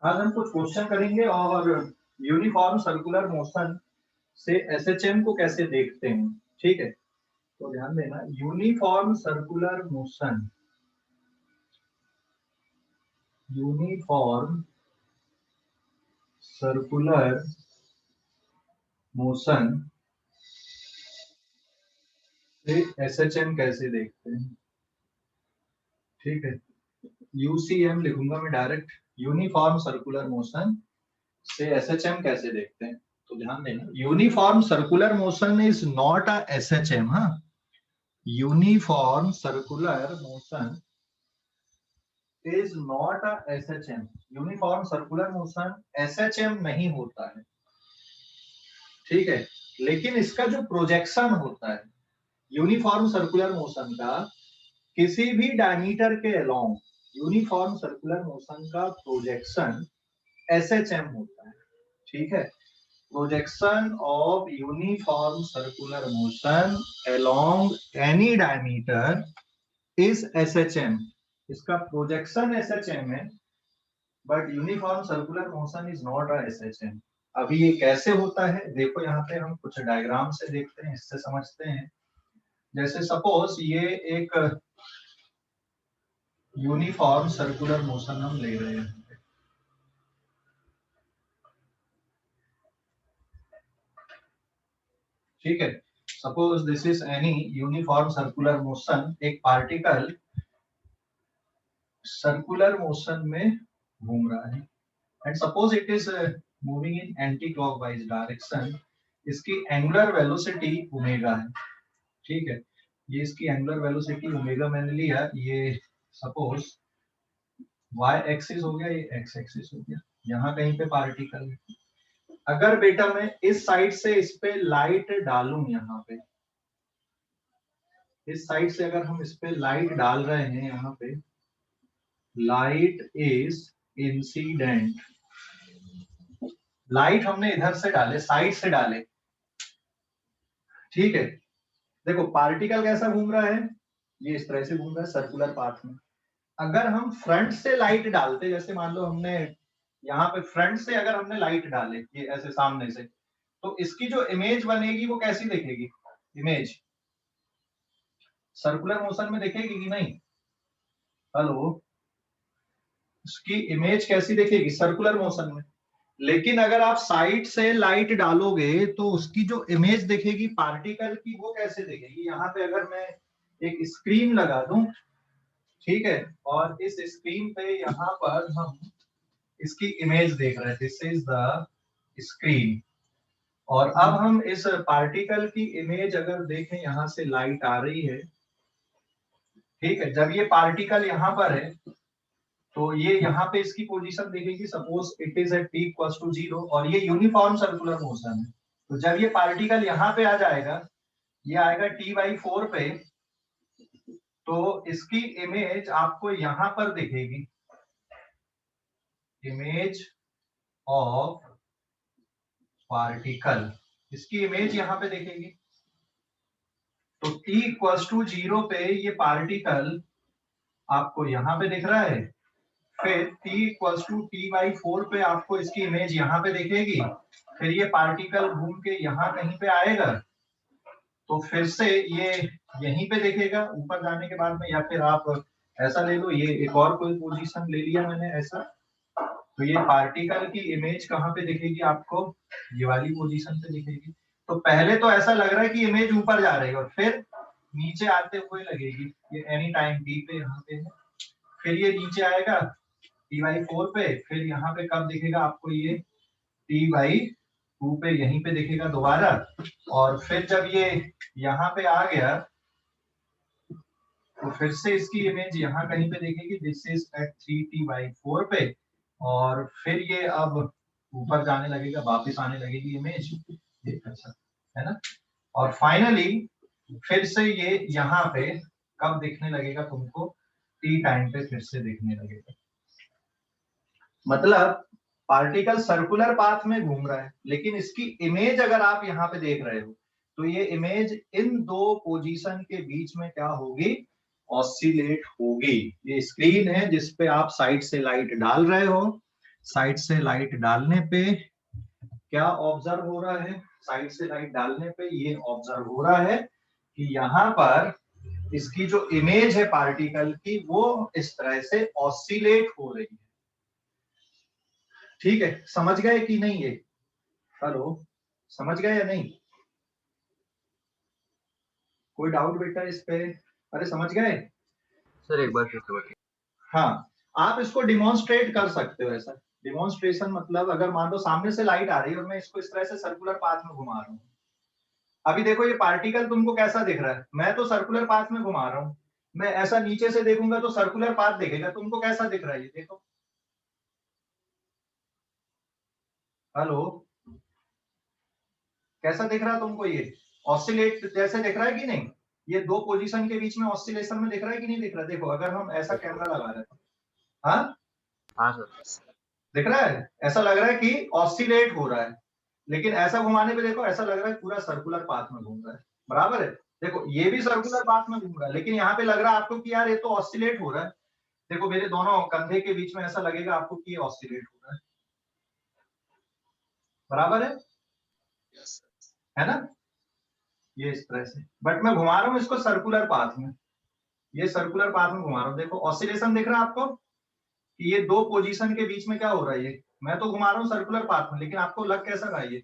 आज हम कुछ क्वेश्चन करेंगे और यूनिफॉर्म सर्कुलर मोशन से एसएचएम को कैसे देखते हैं। ठीक है, तो ध्यान देना, uniform circular motion, uniform circular motion से एसएचएम कैसे देखते हैं। ठीक है, यूसीएम लिखूंगा मैं डायरेक्ट, यूनिफॉर्म सर्कुलर मोशन से एसएचएम कैसे देखते हैं। तो ध्यान देना, uniform circular motion is not a SHM. हाँ, uniform circular motion is not a SHM. Uniform circular motion SHM नहीं होता है, ठीक है, लेकिन इसका जो प्रोजेक्शन होता है यूनिफॉर्म सर्कुलर मोशन का किसी भी डायमीटर के अलोंग, यूनिफॉर्म सर्कुलर मोशन का प्रोजेक्शन एसएचएम होता है। ठीक है, projection of uniform circular motion along any diameter is SHM. इसका प्रोजेक्शन एसएचएम है, but uniform circular motion is not a SHM. अभी ये कैसे होता है देखो, यहाँ पे हम कुछ डायग्राम से देखते हैं, इससे समझते हैं। जैसे सपोज ये एक यूनिफॉर्म सर्कुलर मोशन हम ले रहे हैं, ठीक है, suppose this is any uniform circular motion. एक पार्टिकल सर्कुलर मोशन में घूम रहा है and suppose it is moving in anti clockwise direction. इसकी एंगुलर वेलोसिटी ओमेगा है, ठीक है, ये इसकी एंगुलर वेलोसिटी ओमेगा मैंने लिया, ये सपोज y एक्सिस हो गया, ये x एक्सिस हो गया, यहाँ कहीं पे पार्टिकल है। अगर बेटा मैं इस साइड से इस पे लाइट डालूं, यहाँ पे इस साइड से अगर हम इस पे लाइट डाल रहे हैं, यहाँ पे लाइट इज इंसिडेंट, लाइट हमने इधर से डाले, साइड से डाले, ठीक है। देखो पार्टिकल कैसा घूम रहा है, ये इस तरह से घूम रहा है सर्कुलर पाथ में। अगर हम फ्रंट से लाइट डालते, जैसे मान लो हमने यहाँ पे फ्रंट से अगर हमने लाइट डाले, ये ऐसे सामने से, तो इसकी जो इमेज बनेगी वो कैसी दिखेगी, इमेज सर्कुलर मोशन में दिखेगी कि नहीं, हेलो, उसकी इमेज कैसी दिखेगी सर्कुलर मोशन में। लेकिन अगर आप साइड से लाइट डालोगे तो उसकी जो इमेज दिखेगी पार्टिकल की वो कैसे दिखेगी। यहाँ पे अगर मैं एक स्क्रीन लगा दूं, ठीक है, और इस स्क्रीन पे यहाँ पर हम इसकी इमेज देख रहे थे, दिस इज द स्क्रीन, और अब हम इस पार्टिकल की इमेज अगर देखें, यहाँ से लाइट आ रही है, ठीक है, जब ये पार्टिकल यहाँ पर है तो ये यहाँ पे इसकी पोजीशन देखेगी, suppose it is eight t=0 और ये यूनिफॉर्म सर्कुलर मोशन है। तो जब ये पार्टिकल यहाँ पे आ जाएगा, ये आएगा t/4 पे, तो इसकी इमेज आपको यहाँ पर दिखेगी, इमेज ऑफ पार्टिकल, इसकी इमेज यहाँ पे देखेगी। तो t=0 पे ये पार्टिकल आपको यहाँ पे दिख रहा है, फिर t=t/4 पे आपको इसकी इमेज यहाँ पे दिखेगी, फिर ये पार्टिकल घूम के यहाँ कहीं पे आएगा, तो फिर से ये यहीं पे दिखेगा ऊपर जाने के बाद में, या फिर आप ऐसा ले लो, ये एक और कोई पोजीशन ले लिया मैंने ऐसा, तो ये पार्टिकल की इमेज कहाँ पे दिखेगी आपको, ये वाली पोजीशन पे दिखेगी। तो पहले तो ऐसा लग रहा है कि इमेज ऊपर जा रही है और फिर नीचे आते हुए लगेगी, ये एनी टाइम t पे यहाँ पे है, फिर ये नीचे आएगा t/4 पे, फिर यहाँ पे कब दिखेगा आपको, ये t/2 पे यहीं पे दिखेगा दोबारा, और फिर जब ये यहाँ पे आ गया तो फिर से इसकी इमेज यहाँ कहीं पे दिखेगी, दिस इज एट 3t/4 पे, और फिर ये अब ऊपर जाने लगेगा, वापस आने लगेगी इमेज, ये अच्छा है ना, और फाइनली फिर से ये यहाँ पे कब दिखने लगेगा तुमको, t टाइम पे फिर से दिखने लगेगा। मतलब पार्टिकल सर्कुलर पाथ में घूम रहा है, लेकिन इसकी इमेज अगर आप यहाँ पे देख रहे हो तो ये इमेज इन दो पोजीशन के बीच में क्या होगी, ऑसिलेट होगी। ये स्क्रीन है जिसपे आप साइड से लाइट डाल रहे हो, साइड से लाइट डालने पे क्या ऑब्जर्व हो रहा है? साइड से लाइट डालने पे ये ऑब्जर्व हो रहा है कि यहाँ पर इसकी जो इमेज है पार्टिकल की वो इस तरह से ऑसिलेट हो रही है। ठीक है, समझ गए कि नहीं ये? हेलो, समझ गए या नहीं? कोई डाउट बेटा इस पे? अरे समझ गए सर? एक बार फिर से बताइए। हाँ, आप इसको डिमॉन्स्ट्रेट कर सकते हो। ऐसा डिमॉन्स्ट्रेशन मतलब अगर मान लो सामने से लाइट आ रही है और मैं इसको इस तरह से सर्कुलर पाथ में घुमा रहा हूँ। अभी देखो ये पार्टिकल तुमको कैसा दिख रहा है? मैं तो सर्कुलर पाथ में घुमा रहा हूँ। मैं ऐसा नीचे से देखूंगा तो सर्कुलर पाथ दिखेगा। तुमको कैसा दिख रहा है ये देखो? हेलो, कैसा दिख रहा है तुमको ये? ऑसिलेट जैसे दिख रहा है कि नहीं? ये दो पोजीशन के बीच में ऑसिलेशन में दिख रहा है कि नहीं दिख रहा है? देखो अगर हम ऐसा कैमरा लगा रहे हैं, हाँ हाँ सर। दिख रहा है? ऐसा लग रहा है कि ऑसिलेट हो रहा है, लेकिन ऐसा घुमाने पे देखो ऐसा लग रहा है पूरा सर्कुलर पाथ में घूम रहा है। बराबर है? देखो ये भी सर्कुलर पाथ में घूम रहा है, लेकिन यहाँ पे लग रहा है आपको कि यार ये तो ऑसिलेट हो रहा है। देखो मेरे दोनों कंधे के बीच में ऐसा लगेगा आपको कि ये ऑसिलेट हो रहा है। बराबर है ना? ये इस तरह से, बट मैं घुमा रहा हूँ इसको सर्कुलर पाथ में। ये सर्कुलर पाथ में घुमा रहा हूँ। देखो ऑसिलेशन दिख रहा है आपको कि ये दो पोजीशन के बीच में क्या हो रहा है? ये मैं तो घुमा रहा हूँ सर्कुलर पाथ में, लेकिन आपको लग कैसा रहा है? ये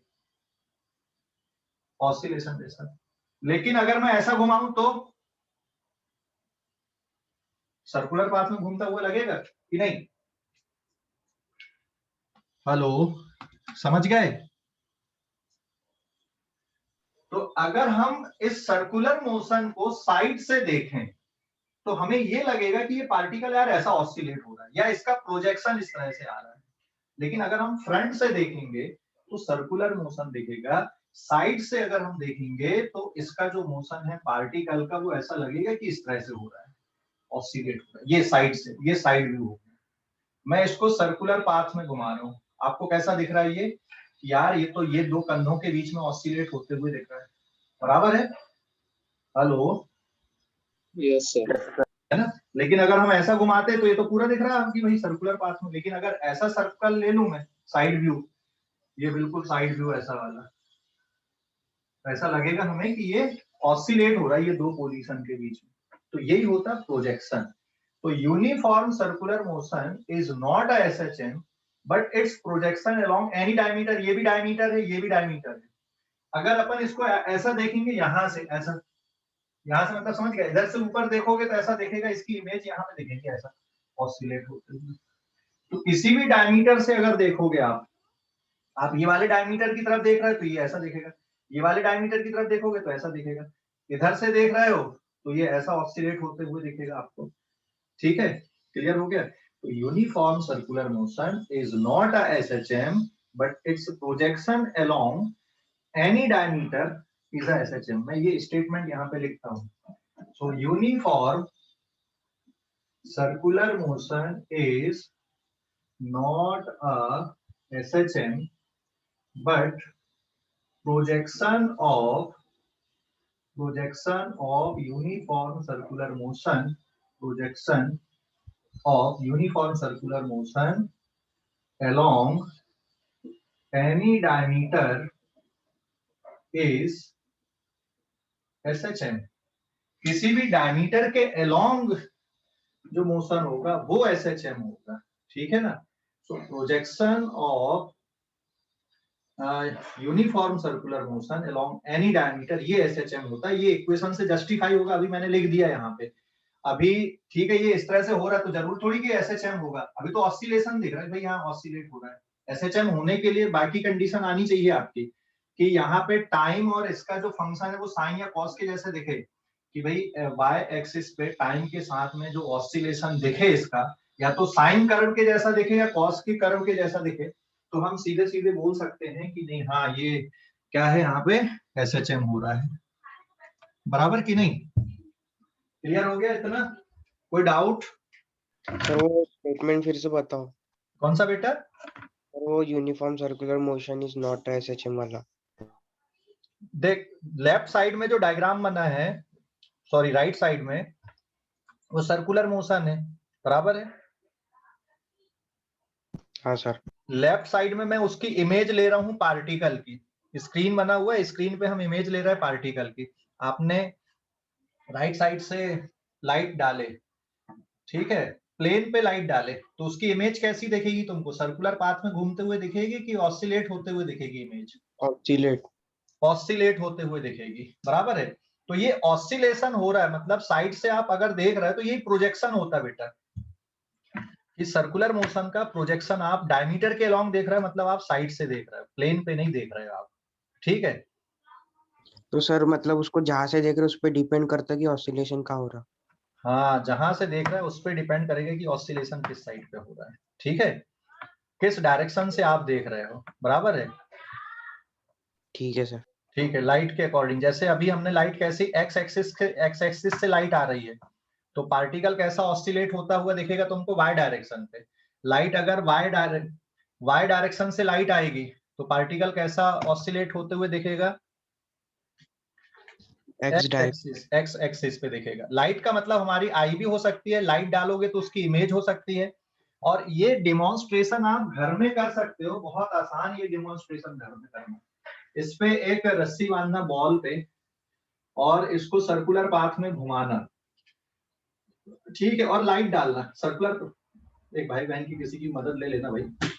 ऑसिलेशन जैसा। लेकिन अगर मैं ऐसा घुमाऊं तो सर्कुलर पाथ में घूमता हुआ लगेगा कि नहीं? हेलो, समझ गए? तो अगर हम इस सर्कुलर मोशन को साइड से देखें तो हमें ये लगेगा कि ये पार्टिकल यार ऐसा ऑसिलेट हो रहा है या इसका प्रोजेक्शन इस तरह से आ रहा है। लेकिन अगर हम फ्रंट से देखेंगे तो सर्कुलर मोशन दिखेगा। साइड से अगर हम देखेंगे तो इसका जो मोशन है पार्टिकल का वो ऐसा लगेगा कि इस तरह से हो रहा है, ऑसिलेट हो रहा है। ये साइड से, ये साइड व्यू हो गया। मैं इसको सर्कुलर पाथ में घुमा रहा हूँ, आपको कैसा दिख रहा है ये? यार ये तो ये दो कंधों के बीच में ऑसिलेट होते हुए दिख रहा है। बराबर है? Hello, yes sir. है ना? लेकिन अगर हम ऐसा घुमाते तो ये तो पूरा दिख रहा है कि भाई सर्कुलर पाथ में। लेकिन अगर ऐसा सर्कल ले लूं मैं, साइड व्यू, ये बिल्कुल साइड व्यू ऐसा वाला, ऐसा लगेगा हमें कि ये ऑसिलेट हो रहा है ये दो पोजीशन के बीच में। तो यही होता है प्रोजेक्शन। तो uniform circular motion is not a SHM but it's projection along any diameter. ये भी डायमीटर है, ये भी डायमीटर है। अगर अपन इसको ऐसा देखेंगे यहां से, ऐसा यहां से मतलब समझ गए, इधर से ऊपर देखोगे तो ऐसा दिखेगा, इसकी इमेज यहाँ पे दिखेगी ऐसा ऑसिलेट होते हुए। तो किसी भी डायमीटर से अगर देखोगे आप ये वाले डायमीटर की तरफ देख रहे हो तो ये ऐसा दिखेगा, ये वाले डायमीटर की तरफ देखोगे तो ऐसा दिखेगा, इधर से देख रहे हो तो ये ऐसा ऑसिलेट होते हुए दिखेगा आपको। ठीक है, क्लियर हो गया? तो uniform circular motion is not a SHM but it's projection along any diameter is a SHM. मैं ये स्टेटमेंट यहाँ पे लिखता हूँ। सो uniform circular motion is not a SHM but projection of uniform circular motion, projection of uniform circular motion along any diameter is SHM। किसी भी diameter के along जो मोशन होगा वो SHM होगा। ठीक है ना? So projection of uniform circular motion along any diameter, ये एसएचएम होता है। ये इक्वेशन से जस्टिफाई होगा, अभी मैंने लिख दिया यहाँ पे अभी। ठीक है, ये इस तरह से हो रहा है तो जरूर थोड़ी कि एसएचएम होगा। अभी तो ऑसिलेशन दिख रहा है भाई, यहाँ ऑसिलेट हो रहा है। एसएचएम होने के लिए बाकी कंडीशन आनी चाहिए आपकी कि यहाँ पे टाइम और इसका जो फंक्शन है वो साइन या कॉस के जैसे दिखे, कि भाई वाई एक्सिस पे टाइम के साथ में जो ऑसिलेशन दिखे इसका, या तो साइन कर्व के जैसा दिखे या कॉस के कर्व के जैसा दिखे, तो हम सीधे सीधे बोल सकते हैं कि नहीं हाँ ये क्या है, यहाँ पे एसएचएम हो रहा है। बराबर कि नहीं? क्लियर हो गया इतना? कोई डाउट? सर वो स्टेटमेंट फिर से बताओ। कौन सा बेटा? वो uniform circular motion is not SHM वाला। देख, लेफ्ट साइड में जो डायग्राम बना है, सॉरी राइट साइड में, वो सर्कुलर मोशन है। बराबर है? हाँ सर। लेफ्ट साइड में मैं उसकी इमेज ले रहा हूं पार्टिकल की, स्क्रीन बना हुआ है, स्क्रीन पे हम इमेज ले रहे हैं पार्टिकल की। आपने राइट साइड से लाइट डाले, ठीक है, प्लेन पे लाइट डाले, तो उसकी इमेज कैसी दिखेगी तुमको? सर्कुलर पाथ में घूमते हुए दिखेगी कि ऑसिलेट होते हुए दिखेगी इमेज? ऑक्सीलेट। ऑसिलेट होते हुए दिखेगी, बराबर है। तो ये ऑसिलेशन हो रहा है, मतलब साइड से आप अगर देख रहे हो तो यही प्रोजेक्शन होता है बेटा, कि सर्कुलर मोशन का प्रोजेक्शन आप डायमीटर के अलोंग देख रहे हो, मतलब आप साइड से देख रहे हो, प्लेन पे नहीं देख रहे हो आप, ठीक है। तो सर मतलब उसको जहां से देख रहे उस पर डिपेंड करता है कि ऑसिलेशन कहाँ हो रहा। हाँ, जहां से देख रहे हैं उस पर डिपेंड करेगा कि ऑसिलेशन किस साइड पे हो रहा है, ठीक है, किस डायरेक्शन से आप देख रहे हो, बराबर है। ठीक है सर। ठीक है, लाइट के अकॉर्डिंग, जैसे अभी हमने लाइट कैसी एक्स एक्सिस से लाइट आ रही है, तो पार्टिकल कैसा ऑसिलेट होता हुआ दिखेगा तुमको? वाई डायरेक्शन पे। लाइट अगर वाई डायरेक्शन से लाइट आएगी तो पार्टिकल कैसा ऑसिलेट होते हुए दिखेगा? X direct. एक्स एक्सिस पे दिखेगा। लाइट का मतलब हमारी आई भी हो सकती है, लाइट डालोगे तो उसकी इमेज हो सकती है। और ये डिमॉन्स्ट्रेशन आप घर में कर सकते हो, बहुत आसान ये डिमॉन्स्ट्रेशन घर में करना। इस पे एक रस्सी बांधना बॉल पे और इसको सर्कुलर पाथ में घुमाना, ठीक है, और लाइट डालना सर्कुलर। एक भाई बहन की किसी की मदद ले लेना भाई।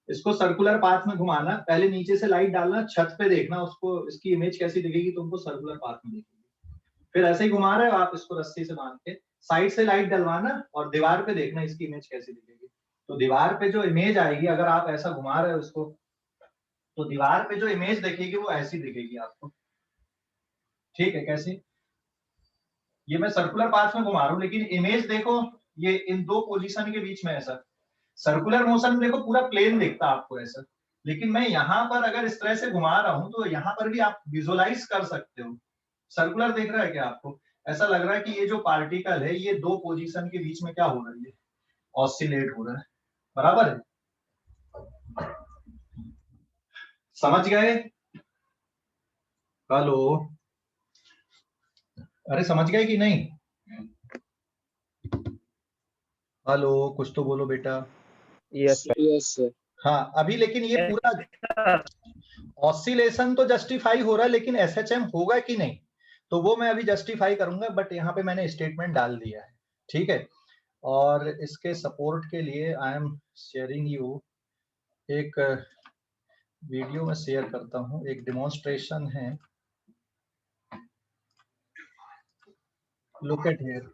इसको सर्कुलर पाथ में घुमाना, पहले नीचे से लाइट डालना, छत पे देखना उसको, इसकी इमेज कैसी दिखेगी तुमको? सर्कुलर पाथ में दिखेगी। फिर ऐसे ही घुमा रहे हो आप इसको रस्सी से बांध के, साइड से लाइट डलवाना और दीवार पे देखना इसकी इमेज कैसी दिखेगी। तो दीवार पे जो इमेज आएगी, अगर आप ऐसा घुमा रहे हो इसको, तो दीवार पे जो इमेज दिखेगी वो ऐसी दिखेगी आपको, ठीक है। कैसी? ये मैं सर्कुलर पाथ में घुमा रहा हूँ, लेकिन इमेज देखो, ये इन दो पोजीशन के बीच में ऐसा। सर्कुलर मोशन देखो पूरा प्लेन दिखता आपको ऐसा, लेकिन मैं यहाँ पर अगर इस तरह से घुमा रहा हूँ तो यहाँ पर भी आप विजुअलाइज कर सकते हो। सर्कुलर दिख रहा है क्या आपको? ऐसा लग रहा है कि ये जो पार्टिकल है ये दो पोजीशन के बीच में क्या हो रहा है? ऑसिलेट हो रहा है, बराबर है। समझ गए? हेलो, अरे समझ गए कि नहीं? हेलो, कुछ तो बोलो बेटा। Yes sir. Yes sir. हाँ, अभी लेकिन ये पूरा ऑसिलेशन तो जस्टिफाई हो रहा है, लेकिन एसएचएम होगा कि नहीं, तो वो मैं अभी जस्टिफाई करूंगा, बट यहाँ पे मैंने स्टेटमेंट डाल दिया है, ठीक है। और इसके सपोर्ट के लिए आई एम शेयरिंग यू एक वीडियो में शेयर करता हूँ, एक डिमॉन्स्ट्रेशन है, लुक एट हियर।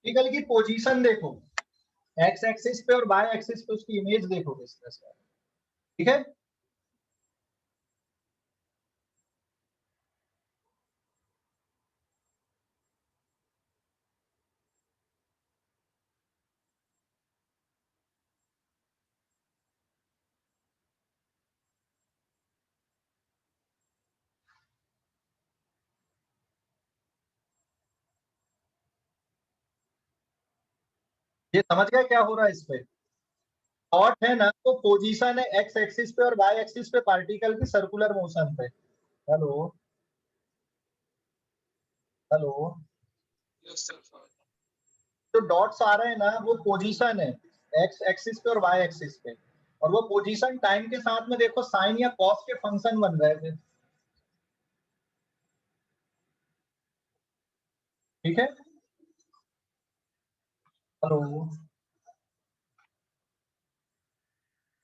पार्टिकल की पोजीशन देखो, एक्स एक्सिस पे और वाई एक्सिस पे उसकी इमेज देखो किस तरह से, ठीक है। ये समझ गए क्या हो रहा है इस पे? थॉट है ना, तो पोजीशन है एक्स एक्सिस पे और वाई एक्सिस पे पार्टिकल की सर्कुलर मोशन पे। Hello, hello, yes sir. जो डॉट्स आ रहे हैं ना वो पोजीशन है एक्स एक्सिस पे और वाई एक्सिस पे, और वो पोजीशन टाइम के साथ में देखो साइन या कॉस के फंक्शन बन रहे थे, ठीक है। हेलो,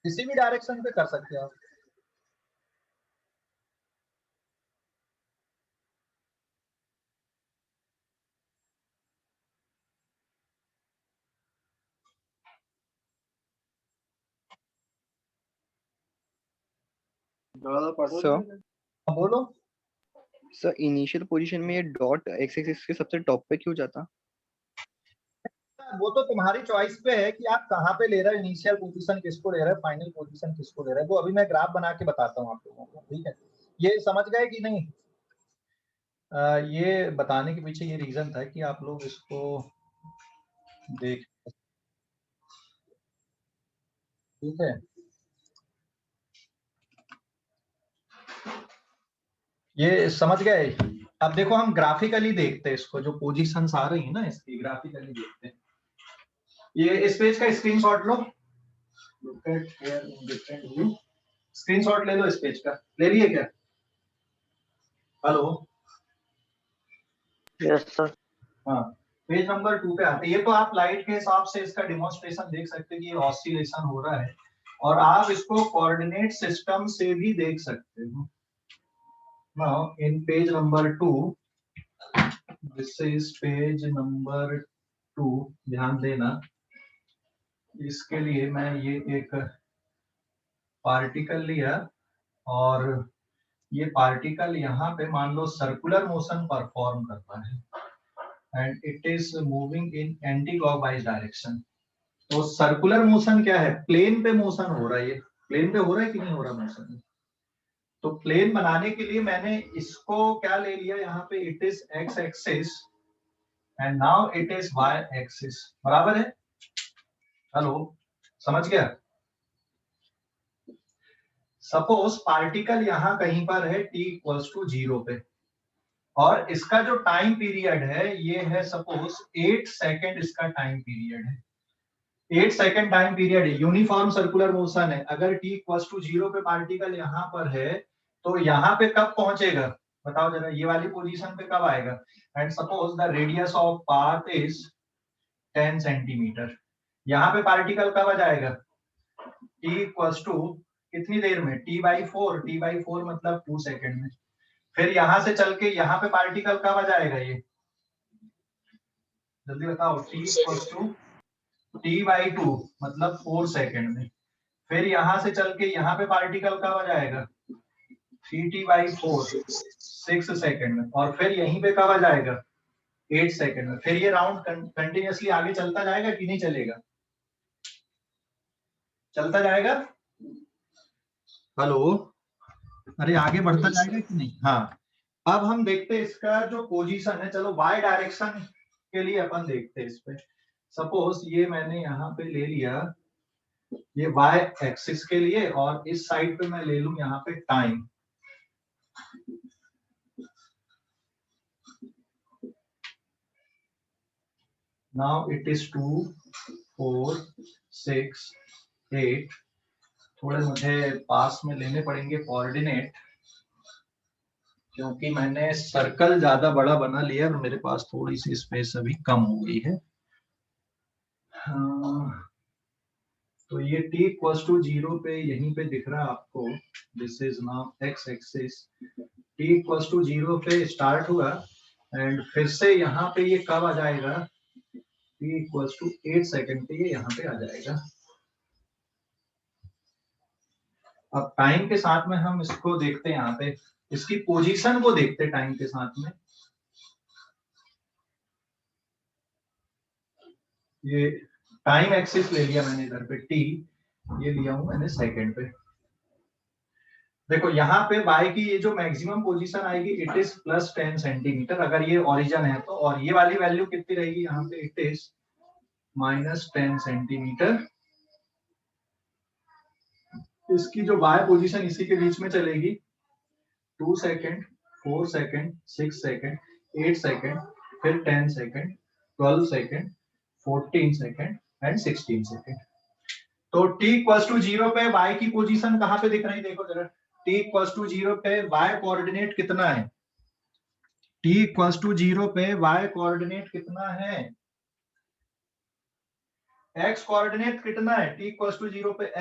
किसी भी डायरेक्शन पे कर सकते हो आप। सर बोलो। सर इनिशियल पोजीशन में ये डॉट एक्स एक्सिस के सबसे टॉप पे क्यों जाता? वो तो तुम्हारी चॉइस पे है कि आप कहाँ पे ले रहे हो, इनिशियल पोजीशन किसको ले रहे हो, फाइनल पोजीशन किसको ले रहे हो। वो अभी मैं ग्राफ बना के बताता हूँ आप लोगों को, ठीक है। ये समझ गए कि नहीं? ये बताने के पीछे ये रीजन था कि आप लोग इसको देख, ठीक है। ये समझ गए? अब देखो हम ग्राफिकली देखते हैं इसको, जो पोजीशंस आ रही है ना इसकी ग्राफिकली देखते हैं। ये इस पेज का screenshot low, look at here in different view. Screenshot ले लो इस पेज का, ले लिए क्या? हेलो? Yes sir. हाँ, पेज नंबर 2 पे आते हैं। ये तो आप लाइट के हिसाब से इसका डिमॉन्स्ट्रेशन देख सकते हैं कि ये ऑसिलेशन हो रहा है, और आप इसको कोऑर्डिनेट सिस्टम से भी देख सकते हो। Now in page number 2, this is page number 2, ध्यान देना। इसके लिए मैं ये एक पार्टिकल लिया, और ये पार्टिकल यहाँ पे मान लो सर्कुलर मोशन परफॉर्म करता है and it is moving in anti clockwise direction. तो सर्कुलर मोशन क्या है? प्लेन पे मोशन हो रहा है। ये प्लेन पे हो रहा है कि नहीं हो रहा मोशन? तो प्लेन बनाने के लिए मैंने इसको क्या ले लिया यहाँ पे, it is x axis and now it is y axis, बराबर है? हेलो, समझ गया? सपोज पार्टिकल यहाँ कहीं पर है t इक्वल्स टू 0 पे, और इसका जो टाइम पीरियड है ये है सपोज 8 सेकेंड इसका टाइम पीरियड है। 8 सेकेंड टाइम पीरियड है, यूनिफॉर्म सर्कुलर मोशन है। अगर t इक्वल्स टू 0 पे पार्टिकल यहाँ पर है तो यहाँ पे कब पहुंचेगा बताओ जरा, ये वाली पोजीशन पे कब आएगा? And suppose the radius of path is 10 centimetre. यहाँ पे पार्टिकल कब आ जाएगा? t इक्वल्स टू कितनी देर में? t/4, t/4 मतलब 2 सेकेंड में। फिर यहां से चल के यहाँ पे पार्टिकल कब आ जाएगा? ये जल्दी बताओ। t इक्वल्स टू t/2 मतलब 4 सेकेंड में। फिर यहां से चल के यहाँ पे पार्टिकल कब आ जाएगा? 3t/4 6 सेकेंड में। और फिर यहीं पे कब आ जाएगा? 8 सेकेंड में। फिर ये राउंड कंटिन्यूअसली आगे चलता जाएगा कि नहीं चलेगा? चलता जाएगा। हेलो, अरे आगे बढ़ता जाएगा कि नहीं? हाँ, अब हम देखते हैं इसका जो पोजीशन है। चलो वाई डायरेक्शन के लिए अपन देखते हैं इस पे। सपोज ये मैंने यहाँ पे ले लिया ये वाई एक्सिस के लिए, और इस साइड पे मैं ले लूं यहाँ पे टाइम। Now it is 2 4 6 8। थोड़े मुझे पास में लेने पड़ेंगे कोऑर्डिनेट, क्योंकि मैंने सर्कल ज्यादा बड़ा बना लिया और मेरे पास थोड़ी सी स्पेस अभी कम हो गई है। हाँ, तो ये t इक्वल्स टू 0 पे यहीं पे दिख रहा है आपको, this is now x axis. t equals to 0 पे स्टार्ट हुआ एंड फिर से यहाँ पे ये कब आ जाएगा? t इक्वल्स टू 8 सेकेंड पे ये यहाँ पे आ जाएगा। अब टाइम के साथ में हम इसको देखते हैं, यहाँ पे इसकी पोजीशन को देखते हैं टाइम के साथ में। ये टाइम एक्सिस ले लिया मैंने इधर पे t, ये लिया हूं मैंने सेकंड पे। देखो यहाँ पे y की ये जो मैक्सिमम पोजीशन आएगी इट इज प्लस 10 सेंटीमीटर अगर ये ओरिजिन है तो, और ये वाली वैल्यू कितनी रहेगी यहाँ पे? It is minus 10 centimetre. इसकी जो y पोजीशन इसी के बीच में चलेगी, 2 सेकेंड 4 सेकेंड 6 सेकेंड 8 सेकेंड फिर 10 second 12 second 14 second and 16 second. तो t इक्वल्स टू 0 पे y की पोजीशन कहाँ पे दिख रही है? देखो जरा, t इक्वल्स टू 0 पे y कोऑर्डिनेट कितना है? t इक्वल्स टू 0 पे y कोऑर्डिनेट कितना है? x कोऑर्डिनेट कितना है t इक्वल्स टू 0 पे?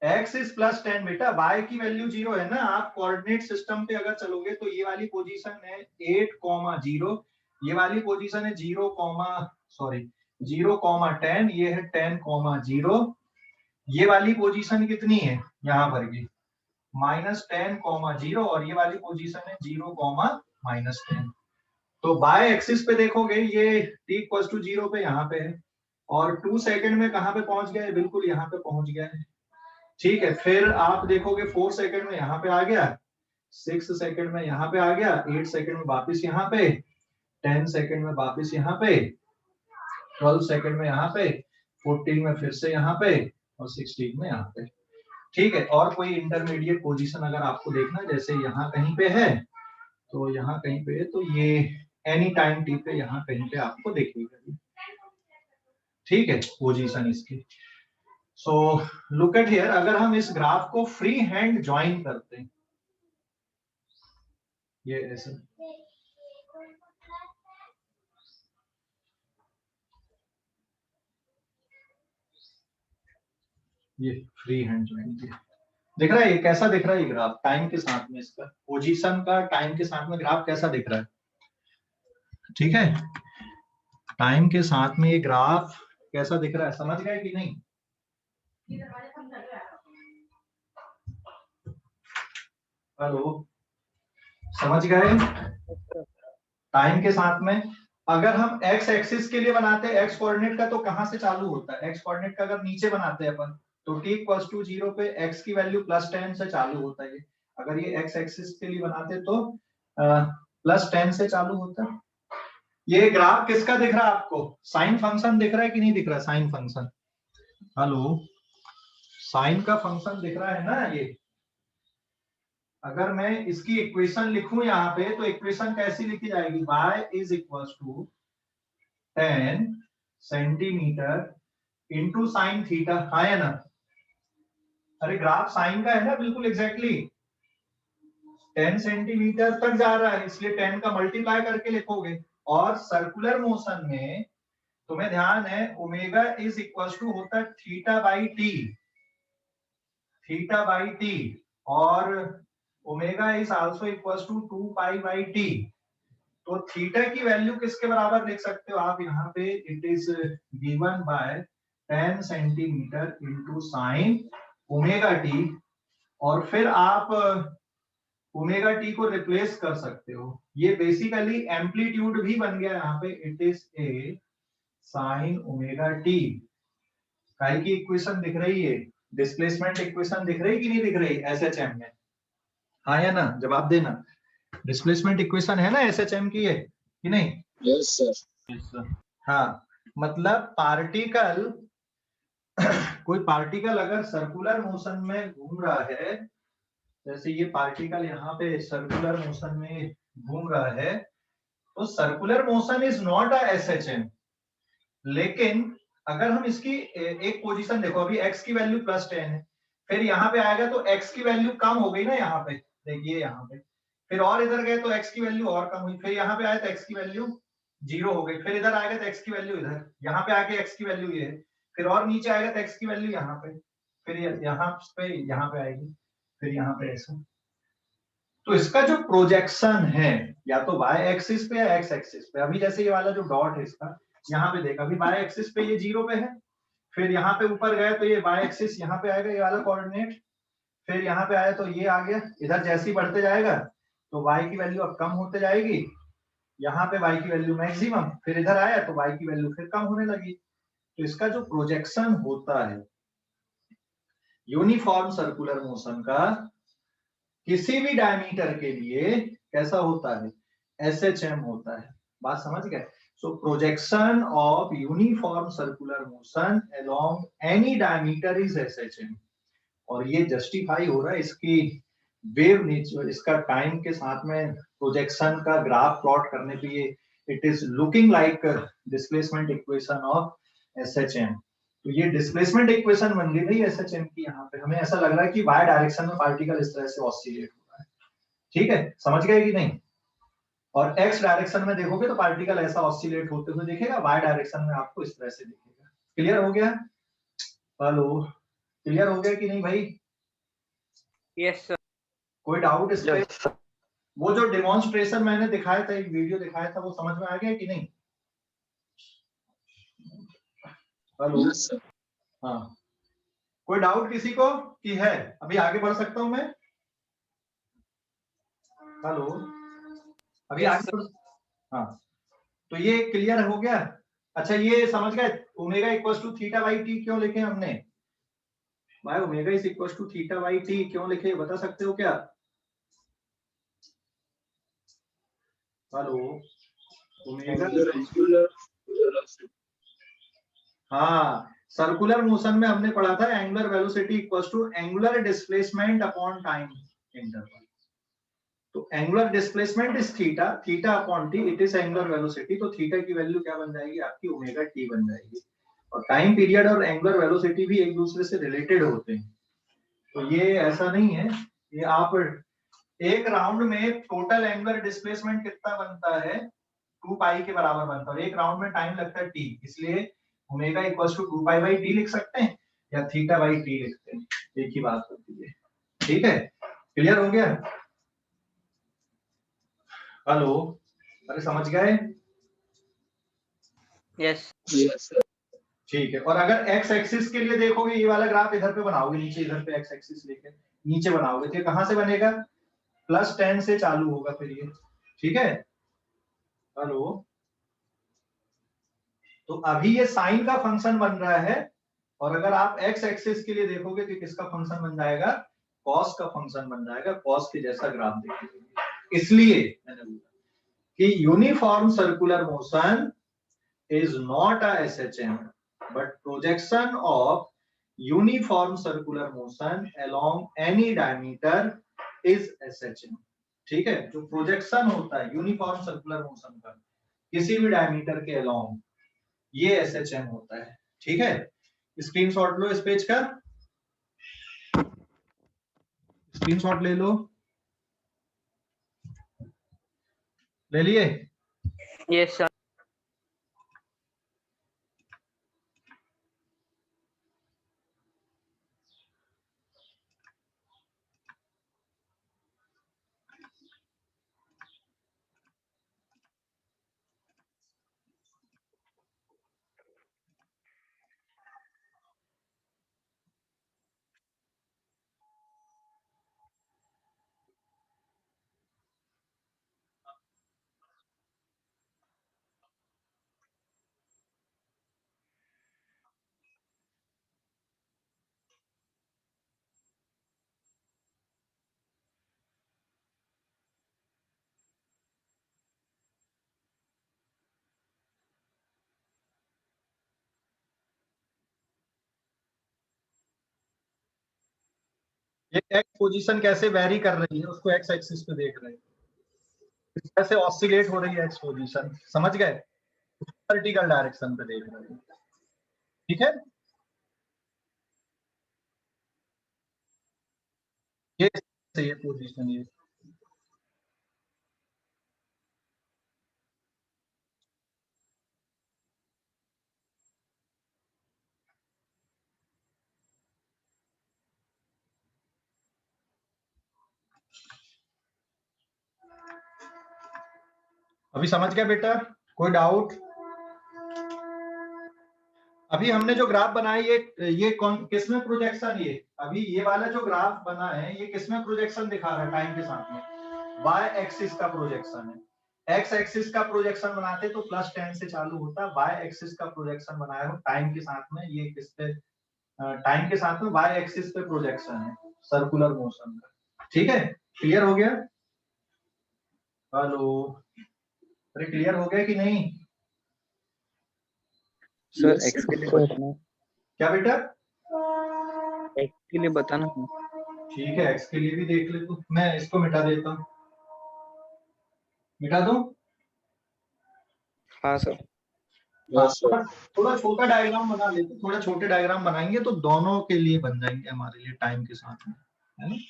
x इज प्लस 10 बेटा, y की वैल्यू 0 है ना। आप कोऑर्डिनेट सिस्टम पे अगर चलोगे तो ये वाली पोजीशन है 8,0, ये वाली पोजीशन है 0, 10, ये है 10,0, ये वाली पोजीशन कितनी है यहाँ पर की -10, 0 और ये वाली पोजीशन है 0, -10। तो बाय एक्सिस पे देखोगे ये t=0 पे यहाँ पे है और 2 सेकंड में कहाँ पे पहुंच गया है, बिल्कुल यहाँ पे पहुंच गया है। ठीक है, फिर आप देखोगे 4 सेकंड में यहाँ पे आ गया, 6 सेकंड में यहाँ पे आ गया, 8 सेकंड में वापस यहाँ पे, 10 सेकंड में वापस यहाँ पे, 12 सेकंड में यहाँ पे, 14 में फिर से यहाँ पे और 16 में यहाँ पे। ठीक है, और कोई इंटरमीडिएट पोजीशन अगर आपको देखना जैसे यहाँ कहीं पे है तो यहाँ कहीं पे है, तो ये एनी टाइम टी पे यहाँ कहीं पे आपको देखिएगा। ठीक है, पोजीशन इसकी। सो लुक एट हियर, अगर हम इस ग्राफ को फ्री हैंड ज्वाइन करते हैं ये ऐसे, ये फ्री हैंड ज्वाइन किया, दिख रहा है ये कैसा दिख रहा है ये ग्राफ टाइम के साथ में, इसका पोजीशन का टाइम के साथ में ग्राफ कैसा दिख रहा है। ठीक है, टाइम के साथ में ये ग्राफ कैसा दिख रहा है, समझ गए कि नहीं। हेलो, समझ गए। टाइम के साथ में अगर हम एक्स एक्सिस के लिए बनाते हैं एक्स कोऑर्डिनेट का, तो कहां से चालू होता है, एक्स कोऑर्डिनेट का अगर नीचे बनाते हैं अपन तो t=0 पे x की वैल्यू +10 से चालू होता है। अगर ये x एक्सिस के लिए बनाते तो +10 से चालू होता है। ये ग्राफ किसका दिख रहा है आपको, साइन फंक्शन दिख रहा है कि नहीं दिख रहा, साइन फंक्शन। हेलो, साइन का फंक्शन दिख रहा है ना ये। अगर मैं इसकी इक्वेशन लिखूं यहाँ पे तो इक्वेशन कैसी लिखी जाएगी, y = 10 centimetre into sine theta, हाँ या ना। अरे ग्राफ साइन का है ना, बिल्कुल एग्जैक्टली 10 सेंटीमीटर तक जा रहा है, इसलिए 10 का मल्टीप्लाई करके लिखोगे। और सर्कुलर मोशन में तुम्हें ध्यान है ओमेगा होता है थीटा/t और omega is also equals to 2π/t। तो थीटा की वैल्यू किसके बराबर लिख सकते हो आप यहाँ पे, it is given by 10 centimetre into sine omega T, और फिर आप ओमेगा टी को रिप्लेस कर सकते हो। ये बेसिकली एम्पलीट्यूड भी बन गया यहाँ पे, it is a sine omega T. काय की इक्वेशन दिख रही है, डिस्प्लेसमेंट इक्वेशन दिख रही कि नहीं दिख रही एसएचएम में, हाँ या ना, जवाब देना। डिस्प्लेसमेंट इक्वेशन है ना एसएचएम की है कि नहीं। Yes, sir. हाँ, मतलब पार्टिकल कोई पार्टिकल अगर सर्कुलर मोशन में घूम रहा है, जैसे ये पार्टिकल यहाँ पे सर्कुलर मोशन में घूम रहा है, तो circular motion is not a SHM. लेकिन अगर हम इसकी एक पोजीशन देखो, अभी x की वैल्यू +10 है, फिर यहाँ पे आएगा तो x की वैल्यू कम हो गई ना, यहाँ पे देखिए यहाँ पे, फिर और इधर गए तो x की वैल्यू और कम हुई, फिर यहाँ पे आया तो x की वैल्यू 0 हो गई, फिर इधर आएगा तो x की वैल्यू इधर, यहाँ पे आके x की वैल्यू ये है, फिर और नीचे आएगा तो x की वैल्यू यहाँ पे, फिर यहाँ पे आएगी, फिर यहाँ पे ऐसा। तो इसका जो प्रोजेक्शन है या तो y एक्सिस पे या x एक्सिस पे, अभी जैसे ये वाला जो डॉट है इसका यहाँ पे देखा, अभी y एक्सिस पे ये 0 पे है, फिर यहाँ पे ऊपर गए तो ये y एक्सिस यहाँ पे आएगा ये वाला कोऑर्डिनेट, फिर यहाँ पे आया तो ये आ गया, इधर जैसे ही बढ़ते जाएगा तो y की वैल्यू अब कम होते जाएगी, यहाँ पे y की वैल्यू मैक्सिमम, फिर इधर आया तो y की वैल्यू फिर कम होने लगी। तो इसका जो प्रोजेक्शन होता है यूनिफॉर्म सर्कुलर मोशन का किसी भी डायमीटर के लिए कैसा होता है, एसएचएम होता है। बात समझ गए। So projection of uniform circular motion along any diameter is SHM, और ये जस्टिफाई हो रहा है इसकी वेव नेचर, इसका टाइम के साथ में प्रोजेक्शन का ग्राफ प्लॉट करने पे ये it is looking like displacement equation of SHM. तो ये डिस्प्लेसमेंट इक्वेशन बन गई भाई एसएचएम की। यहाँ पे हमें ऐसा लग रहा है कि वाई डायरेक्शन में पार्टिकल इस तरह से ऑसिलेट हो रहा है, ठीक है, समझ गए कि नहीं। और एक्स डायरेक्शन में देखोगे तो पार्टिकल ऐसा ऑसिलेट होते हुए दिखेगा, वाई डायरेक्शन में आपको इस तरह से दिखेगा। क्लियर हो गया, हेलो क्लियर हो गया कि नहीं भाई। Yes sir. कोई डाउट इस पे? वो जो डेमोन्स्ट्रेशन मैंने दिखाया था, एक वीडियो दिखाया था, वो समझ में आ गया कि नहीं। Hello, Yes, sir. हाँ, कोई डाउट किसी को कि है? अभी आगे बढ़ सकता हूं मैं? हेलो, अभी Yes, आगे बढ़। हाँ, तो ये क्लियर हो गया। अच्छा, ये समझ गए omega equal to theta by t क्यों लिखे हमने? भाई omega is equal to theta by t क्यों लिखे, बता सकते हो क्या? Hello, omega. हाँ, सर्कुलर मोशन में हमने पढ़ा था angular velocity equals to angular displacement upon time interval. तो angular displacement is theta, theta upon t, it is angular velocity. तो थीटा की वैल्यू क्या बन जाएगी आपकी? ओमेगा टी बन जाएगी। और टाइम पीरियड और एंगुलर वेलोसिटी भी एक दूसरे से रिलेटेड होते हैं। तो ये ऐसा नहीं है, ये आप एक राउंड में टोटल एंगुलर डिस्प्लेसमेंट कितना बनता है? 2 पाई के बराबर बनता है। और एक राउंड में टाइम लगता है टी, इसलिए omega equals to 2 pi by t लिख सकते हैं या थीटा बाई टी लिखते हैं, एक ही बात होती है। ठीक है, क्लियर हो गया? हेलो, अरे समझ गए? yes, Yes, sir. ठीक है। और अगर एक्स एक्सिस के लिए देखोगे, ये वाला ग्राफ इधर पे बनाओगे नीचे, इधर पे एक्स एक्सिस लेके नीचे बनाओगे, तो कहां से बनेगा? +10 से चालू होगा फिर ये। ठीक है, हेलो। तो अभी ये साइन का फंक्शन बन रहा है, और अगर आप एक्स एक्सिस के लिए देखोगे तो किसका फंक्शन बन जाएगा? कॉस का फंक्शन बन जाएगा, कॉस के जैसा ग्राफ दिखेगा। इसलिए मैंने बोला कि uniform circular motion is not a SHM, but projection of uniform circular motion along any diameter is SHM। ठीक है, जो प्रोजेक्शन होता है यूनिफॉर्म सर्कुलर मोशन का किसी भी डायमीटर के अलोंग, ये SHM होता है। ठीक है, स्क्रीनशॉट लो इस पेज का, स्क्रीनशॉट ले लो, ले लिए? yes, sir. ये एक्स पोजीशन कैसे वेरी कर रही है, उसको एक्स एक्सिस पे देख रहे हैं, कैसे ऑसिलेट हो रही है एक्स पोजीशन, समझ गए? वर्टिकल डायरेक्शन पे देख रहे हैं। ठीक है, ये सही है पोजीशन ये। अभी समझ गया बेटा? कोई डाउट? अभी हमने जो ग्राफ बनाया, ये कौन किसमें प्रोजेक्शन, ये अभी ये वाला जो ग्राफ बना है ये किसमें प्रोजेक्शन दिखा रहा है टाइम के साथ में? वाई एक्सिस का प्रोजेक्शन है। एक्स एक्सिस का प्रोजेक्शन बनाते तो +10 से चालू होता, वाई एक्सिस का प्रोजेक्शन बनाया हो टाइम के साथ में, ये किस पे? टाइम के साथ में वाई एक्सिस पे प्रोजेक्शन है सर्कुलर मोशन का। ठीक है, क्लियर हो गया? हेलो, अरे क्लियर हो गया कि नहीं? Sir Yes, x sir. के लिए बताना, क्या बेटा? एक्स के लिए बताना। ठीक है, एक्स के लिए भी देख ले, तो मैं इसको मिटा देता हूँ, मिटा दूं? हाँ सर। हाँ, Yes, sir. थोड़ा छोटा डायग्राम बना लेते, थोड़ा छोटे डायग्राम बनाएंगे तो दोनों के लिए बन जाएंगे हमारे लिए टाइम के साथ में, है ना?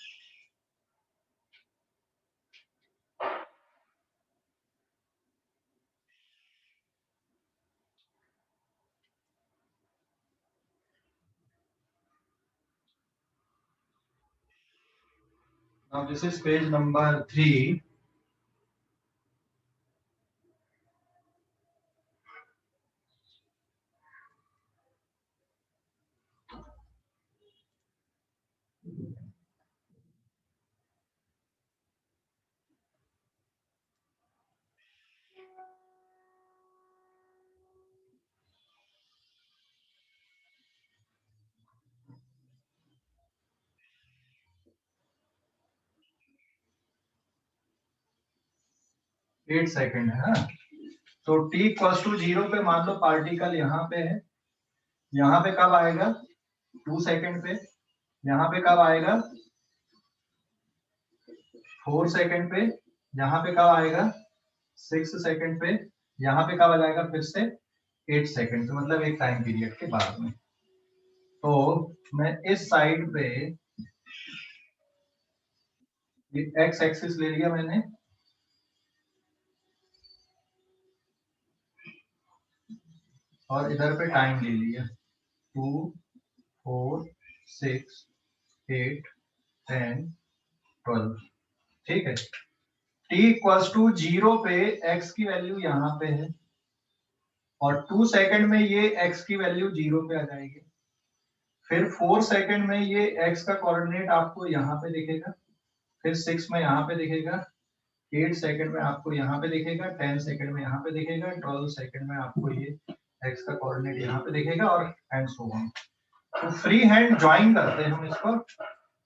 Now this is page number 3. 8 second है। हाँ, तो t इक्वल्स टू 0 पे मान लो पार्टिकल यहाँ पे है, यहाँ पे कब आएगा 2 सेकंड पे, यहाँ पे कब आएगा 4 सेकंड पे, यहाँ पे कब आएगा 6 सेकंड पे, यहाँ पे कब आ जाएगा फिर से 8 सेकंड पे, मतलब एक टाइम पीरियड के बाद में। तो मैं इस साइड पे ये एक्स एक्सिस ले लिया मैंने, और इधर पे टाइम ले लिया 2 4 6 8 10 12। ठीक है, t इक्वल्स टू 0 पे x की वैल्यू यहाँ पे है, और 2 सेकंड में ये x की वैल्यू 0 पे आ जाएगी। फिर 4 सेकंड में ये x का कोऑर्डिनेट आपको यहाँ पे दिखेगा, फिर 6 में यहाँ पे दिखेगा, 8 सेकंड में आपको यहाँ पे दिखेगा, 10 सेकंड में यहाँ पे दिखेगा, 12 सेकंड में आपको ये x का कोऑर्डिनेट यहाँ पे दिखेगा, और एंड सो ऑन। तो फ्री हैंड ज्वाइन करते हैं हम इसको।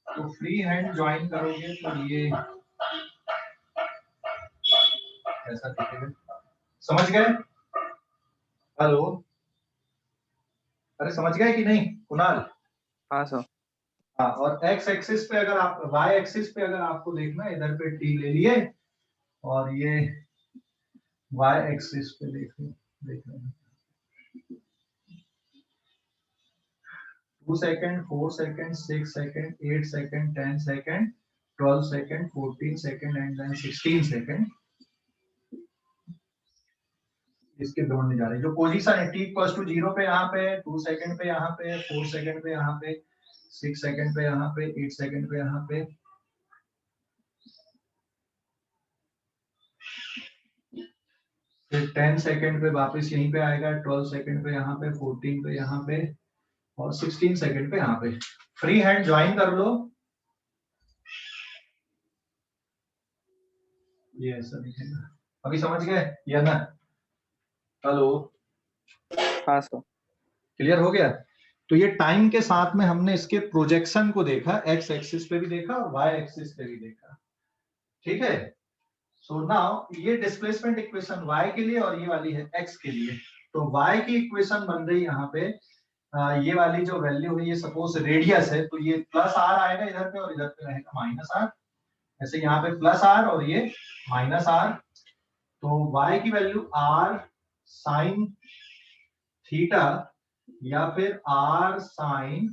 तो फ्री हैंड ज्वाइन करोगे तो ये ऐसा दिखेगा। समझ गए? हेलो, अरे समझ गए कि नहीं कुणाल? हाँ सर। हाँ, और x एक्सिस पे अगर आप y एक्सिस पे अगर आपको देखना है, इधर पे t ले लिए, और ये y एक्सिस पे देखना 2 second 4 second 6 second 8 second 10 second 12 second 14 second and then 16 second, इसके दौड़ने जा रहे हैं। जो पोजीशन है t इक्वल्स टू 0 पे यहाँ पे, 2 सेकंड पे यहाँ पे, 4 सेकंड पे यहाँ पे, 6 सेकंड पे यहाँ पे, 8 सेकंड पे यहाँ पे, फिर 10 सेकंड पे वापस यहीं पे आएगा, 12 सेकंड पे यहाँ पे, 14 पे यहाँ पे, और 16 सेकंड पे यहाँ पे। फ्री हैंड ज्वाइन कर लो, ये ऐसा दिखेगा। अभी समझ गए या ना? हेलो, हाँ सर। क्लियर हो गया? तो ये टाइम के साथ में हमने इसके प्रोजेक्शन को देखा, एक्स एक्सिस पे भी देखा और वाई एक्सिस पे भी देखा। ठीक है, सो नाउ ये डिस्प्लेसमेंट इक्वेशन y के लिए और ये वाली है x के लिए। तो y की इक्वेशन बन रही यहाँ पे, ये वाली जो वैल्यू है, ये सपोज रेडियस है, तो ये प्लस r आएगा इधर पे, और इधर पे रहेगा माइनस r। ऐसे यहाँ पे प्लस r और ये माइनस r। तो y की वैल्यू r साइन थीटा या फिर r साइन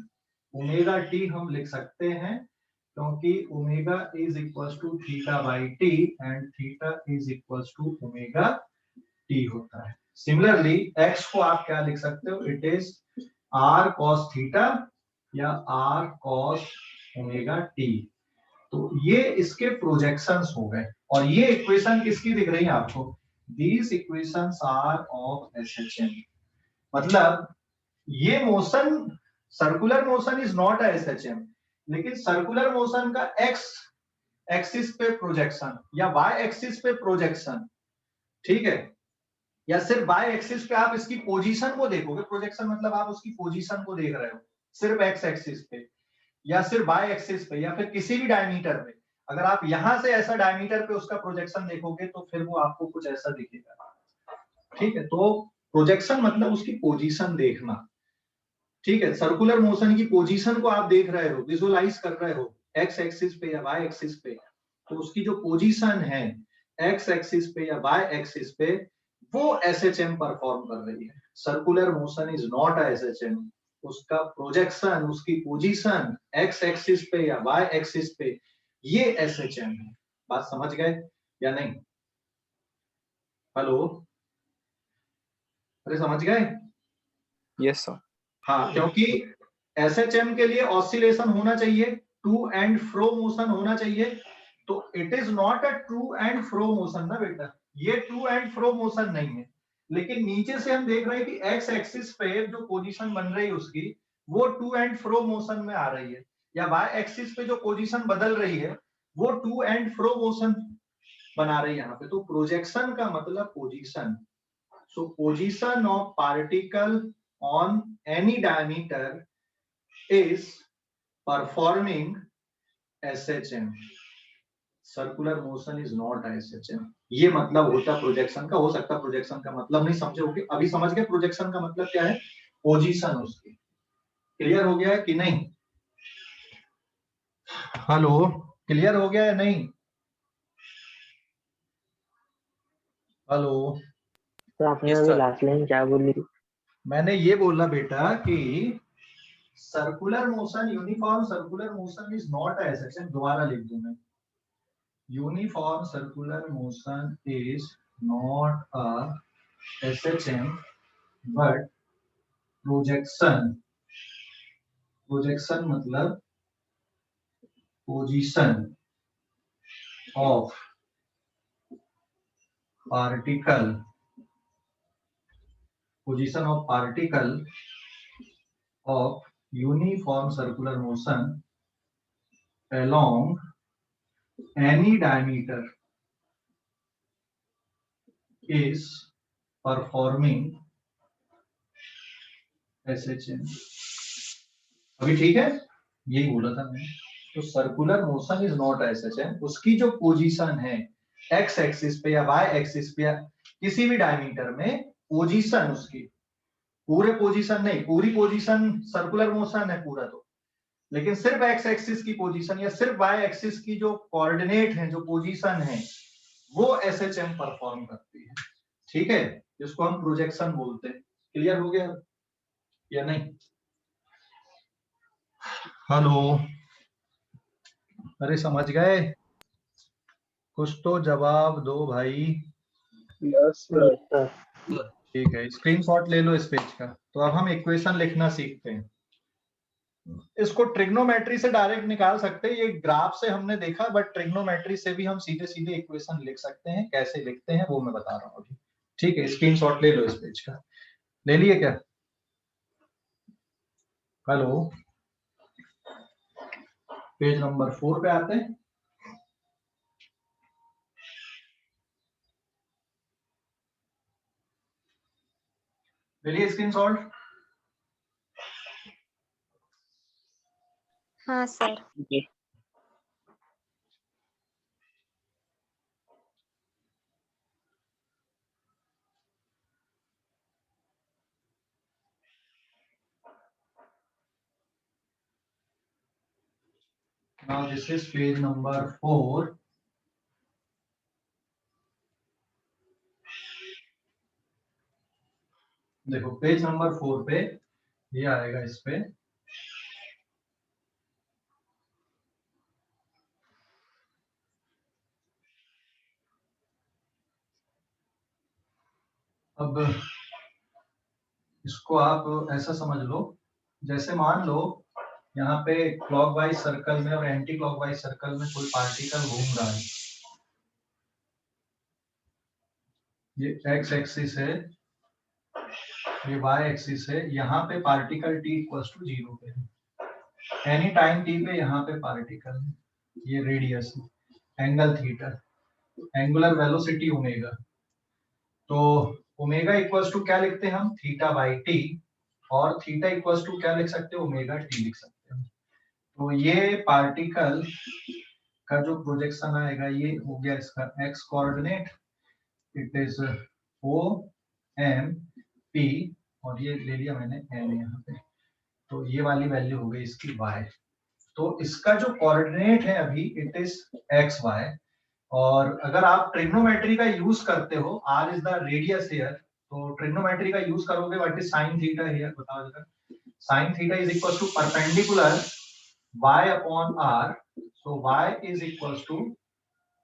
ओमेगा t हम लिख सकते हैं, क्योंकि omega is equals to theta by t and theta is equals to omega t होता है। सिमिलरली x को आप क्या लिख सकते हो, it is r cos theta या r cos ओमेगा टी। तो ये इसके प्रोजेक्शंस हो गए, और ये इक्वेशन किसकी दिख रही है आपको? These equations are of SHM. मतलब ये motion, circular motion is not a SHM, लेकिन सर्कुलर मोशन का एक्स एक्सिस पे प्रोजेक्शन या वाई एक्सिस पे प्रोजेक्शन, ठीक है, या सिर्फ वाई एक्सिस पे आप इसकी पोजीशन को देखोगे, प्रोजेक्शन मतलब आप उसकी पोजीशन को देख रहे हो सिर्फ एक्स एक्सिस पे, या सिर्फ वाई एक्सिस पे, या फिर किसी भी डायमीटर पे। अगर आप यहां से ऐसा डायमीटर पे उसका प्रोजेक्शन देखोगे तो फिर वो आपको कुछ ऐसा दिखेगा। ठीक है, तो प्रोजेक्शन मतलब उसकी पोजीशन देखना। ठीक है, सर्कुलर मोशन की पोजीशन को आप देख रहे हो, विजुअलाइज कर रहे हो एक्स एक्सिस पे या वाई एक्सिस पे, तो उसकी जो पोजीशन है एक्स एक्सिस पे या वाई एक्सिस पे, वो एसएचएम परफॉर्म कर रही है। Circular motion is not a SHM, उसका प्रोजेक्शन, उसकी पोजीशन एक्स एक्सिस पे या वाई एक्सिस पे, ये एसएचएम है। बात समझ गए या नहीं? हेलो, अरे समझ गए? Yes sir. हाँ, क्योंकि एसएचएम के लिए ऑसिलेशन होना चाहिए, टू एंड फ्रो मोशन होना चाहिए। तो it is not a to and fro motion ना बेटा, ये टू एंड फ्रो मोशन नहीं है। लेकिन नीचे से हम देख रहे हैं कि एक्स एक्सिस पे जो पोजीशन बन रही है उसकी, वो टू एंड फ्रो मोशन में आ रही है, या वाई एक्सिस पे जो पोजीशन बदल रही है वो टू एंड फ्रो मोशन बना रही है यहाँ पे। तो प्रोजेक्शन का मतलब position. So position of particle on any diameter is performing SHM. Circular motion is not SHM। ये मतलब होता प्रोजेक्शन का, हो सकता प्रोजेक्शन का मतलब नहीं समझे होगे, अभी समझ गए प्रोजेक्शन का मतलब क्या है, पोजीशन उसकी। क्लियर हो गया है कि नहीं? हेलो, क्लियर हो गया है नहीं? हेलो, तो आपने Yes, अभी sir. लास्ट लाइन क्या बोली थी? मैंने ये बोला बेटा कि circular motion, uniform circular motion is not SHM। दोबारा लिख दूं मैं, यूनिफॉर्म circular motion is not SHM but projection, projection मतलब position of particle, position of particle of uniform circular motion along any diameter is performing SHM। अभी ठीक है, यही बोला था मैंने। तो circular motion is not SHM, उसकी जो पोजीशन है एक्स एक्सिस पे या वाई एक्सिस पे या किसी भी डायमीटर में, पोजीशन उसकी, पूरे पोजीशन नहीं, पूरी पोजीशन सर्कुलर मोशन है पूरा तो, लेकिन सिर्फ एक्स एक्सिस की पोजीशन या सिर्फ वाई एक्सिस की जो कोऑर्डिनेट है, जो पोजीशन है, वो SHM परफॉर्म करती है। ठीक है, जिसको हम प्रोजेक्शन बोलते हैं। क्लियर हो गया या नहीं? हेलो, अरे समझ गए? कुछ तो जवाब दो भाई। Yes, sir. सर ठीक है, स्क्रीनशॉट ले लो इस पेज का। तो अब हम इक्वेशन लिखना सीखते हैं। इसको ट्रिग्नोमेट्री से डायरेक्ट निकाल सकते हैं, ये ग्राफ से हमने देखा, बट ट्रिग्नोमेट्री से भी हम सीधे सीधे इक्वेशन लिख सकते हैं। कैसे लिखते हैं वो मैं बता रहा हूँ अभी। ठीक है, स्क्रीनशॉट ले लो इस पेज का। ले लिए क्या? हेलो, पेज नंबर 4 पे आते हैं। ले लिए स्क्रीनशॉट? हाँ सर। जी Now this is page number 4. देखो पेज नंबर 4 पे ये आएगा, इस पे अब इसको आप ऐसा समझ लो, जैसे मान लो यहाँ पे क्लॉकवाइज सर्कल में और एंटी क्लॉकवाइज सर्कल में कोई पार्टिकल घूम रहा है। ये एक्स एक्सिस है, ये वाई एक्सिस है। यहाँ पे पार्टिकल t इक्वल्स टू 0 पे है, एनी टाइम t पे यहाँ पे पार्टिकल है, ये रेडियस है, angle theta, angular velocity omega. तो ओमेगा इक्वल्स टू क्या लिखते हैं हम, थीटा बाई टी, और थीटा इक्वल्स टू क्या लिख सकते हैं, ओमेगा टी लिख सकते हैं। तो ये पार्टिकल का जो प्रोजेक्शन आएगा, ये हो गया इसका x coordinate, it is O M P, और ये ले लिया मैंने एन यहाँ पे। तो ये वाली वैल्यू हो गई इसकी y। तो इसका जो कोऑर्डिनेट है अभी, इट इज एक्स वाई। और अगर आप ट्रिग्नोमेट्री का यूज करते हो, r is the radius here, तो ट्रिग्नोमेट्री का यूज करोगे, what is sine theta here, बताओ जरा। Sine theta is equal to perpendicular y upon r, so y is equal to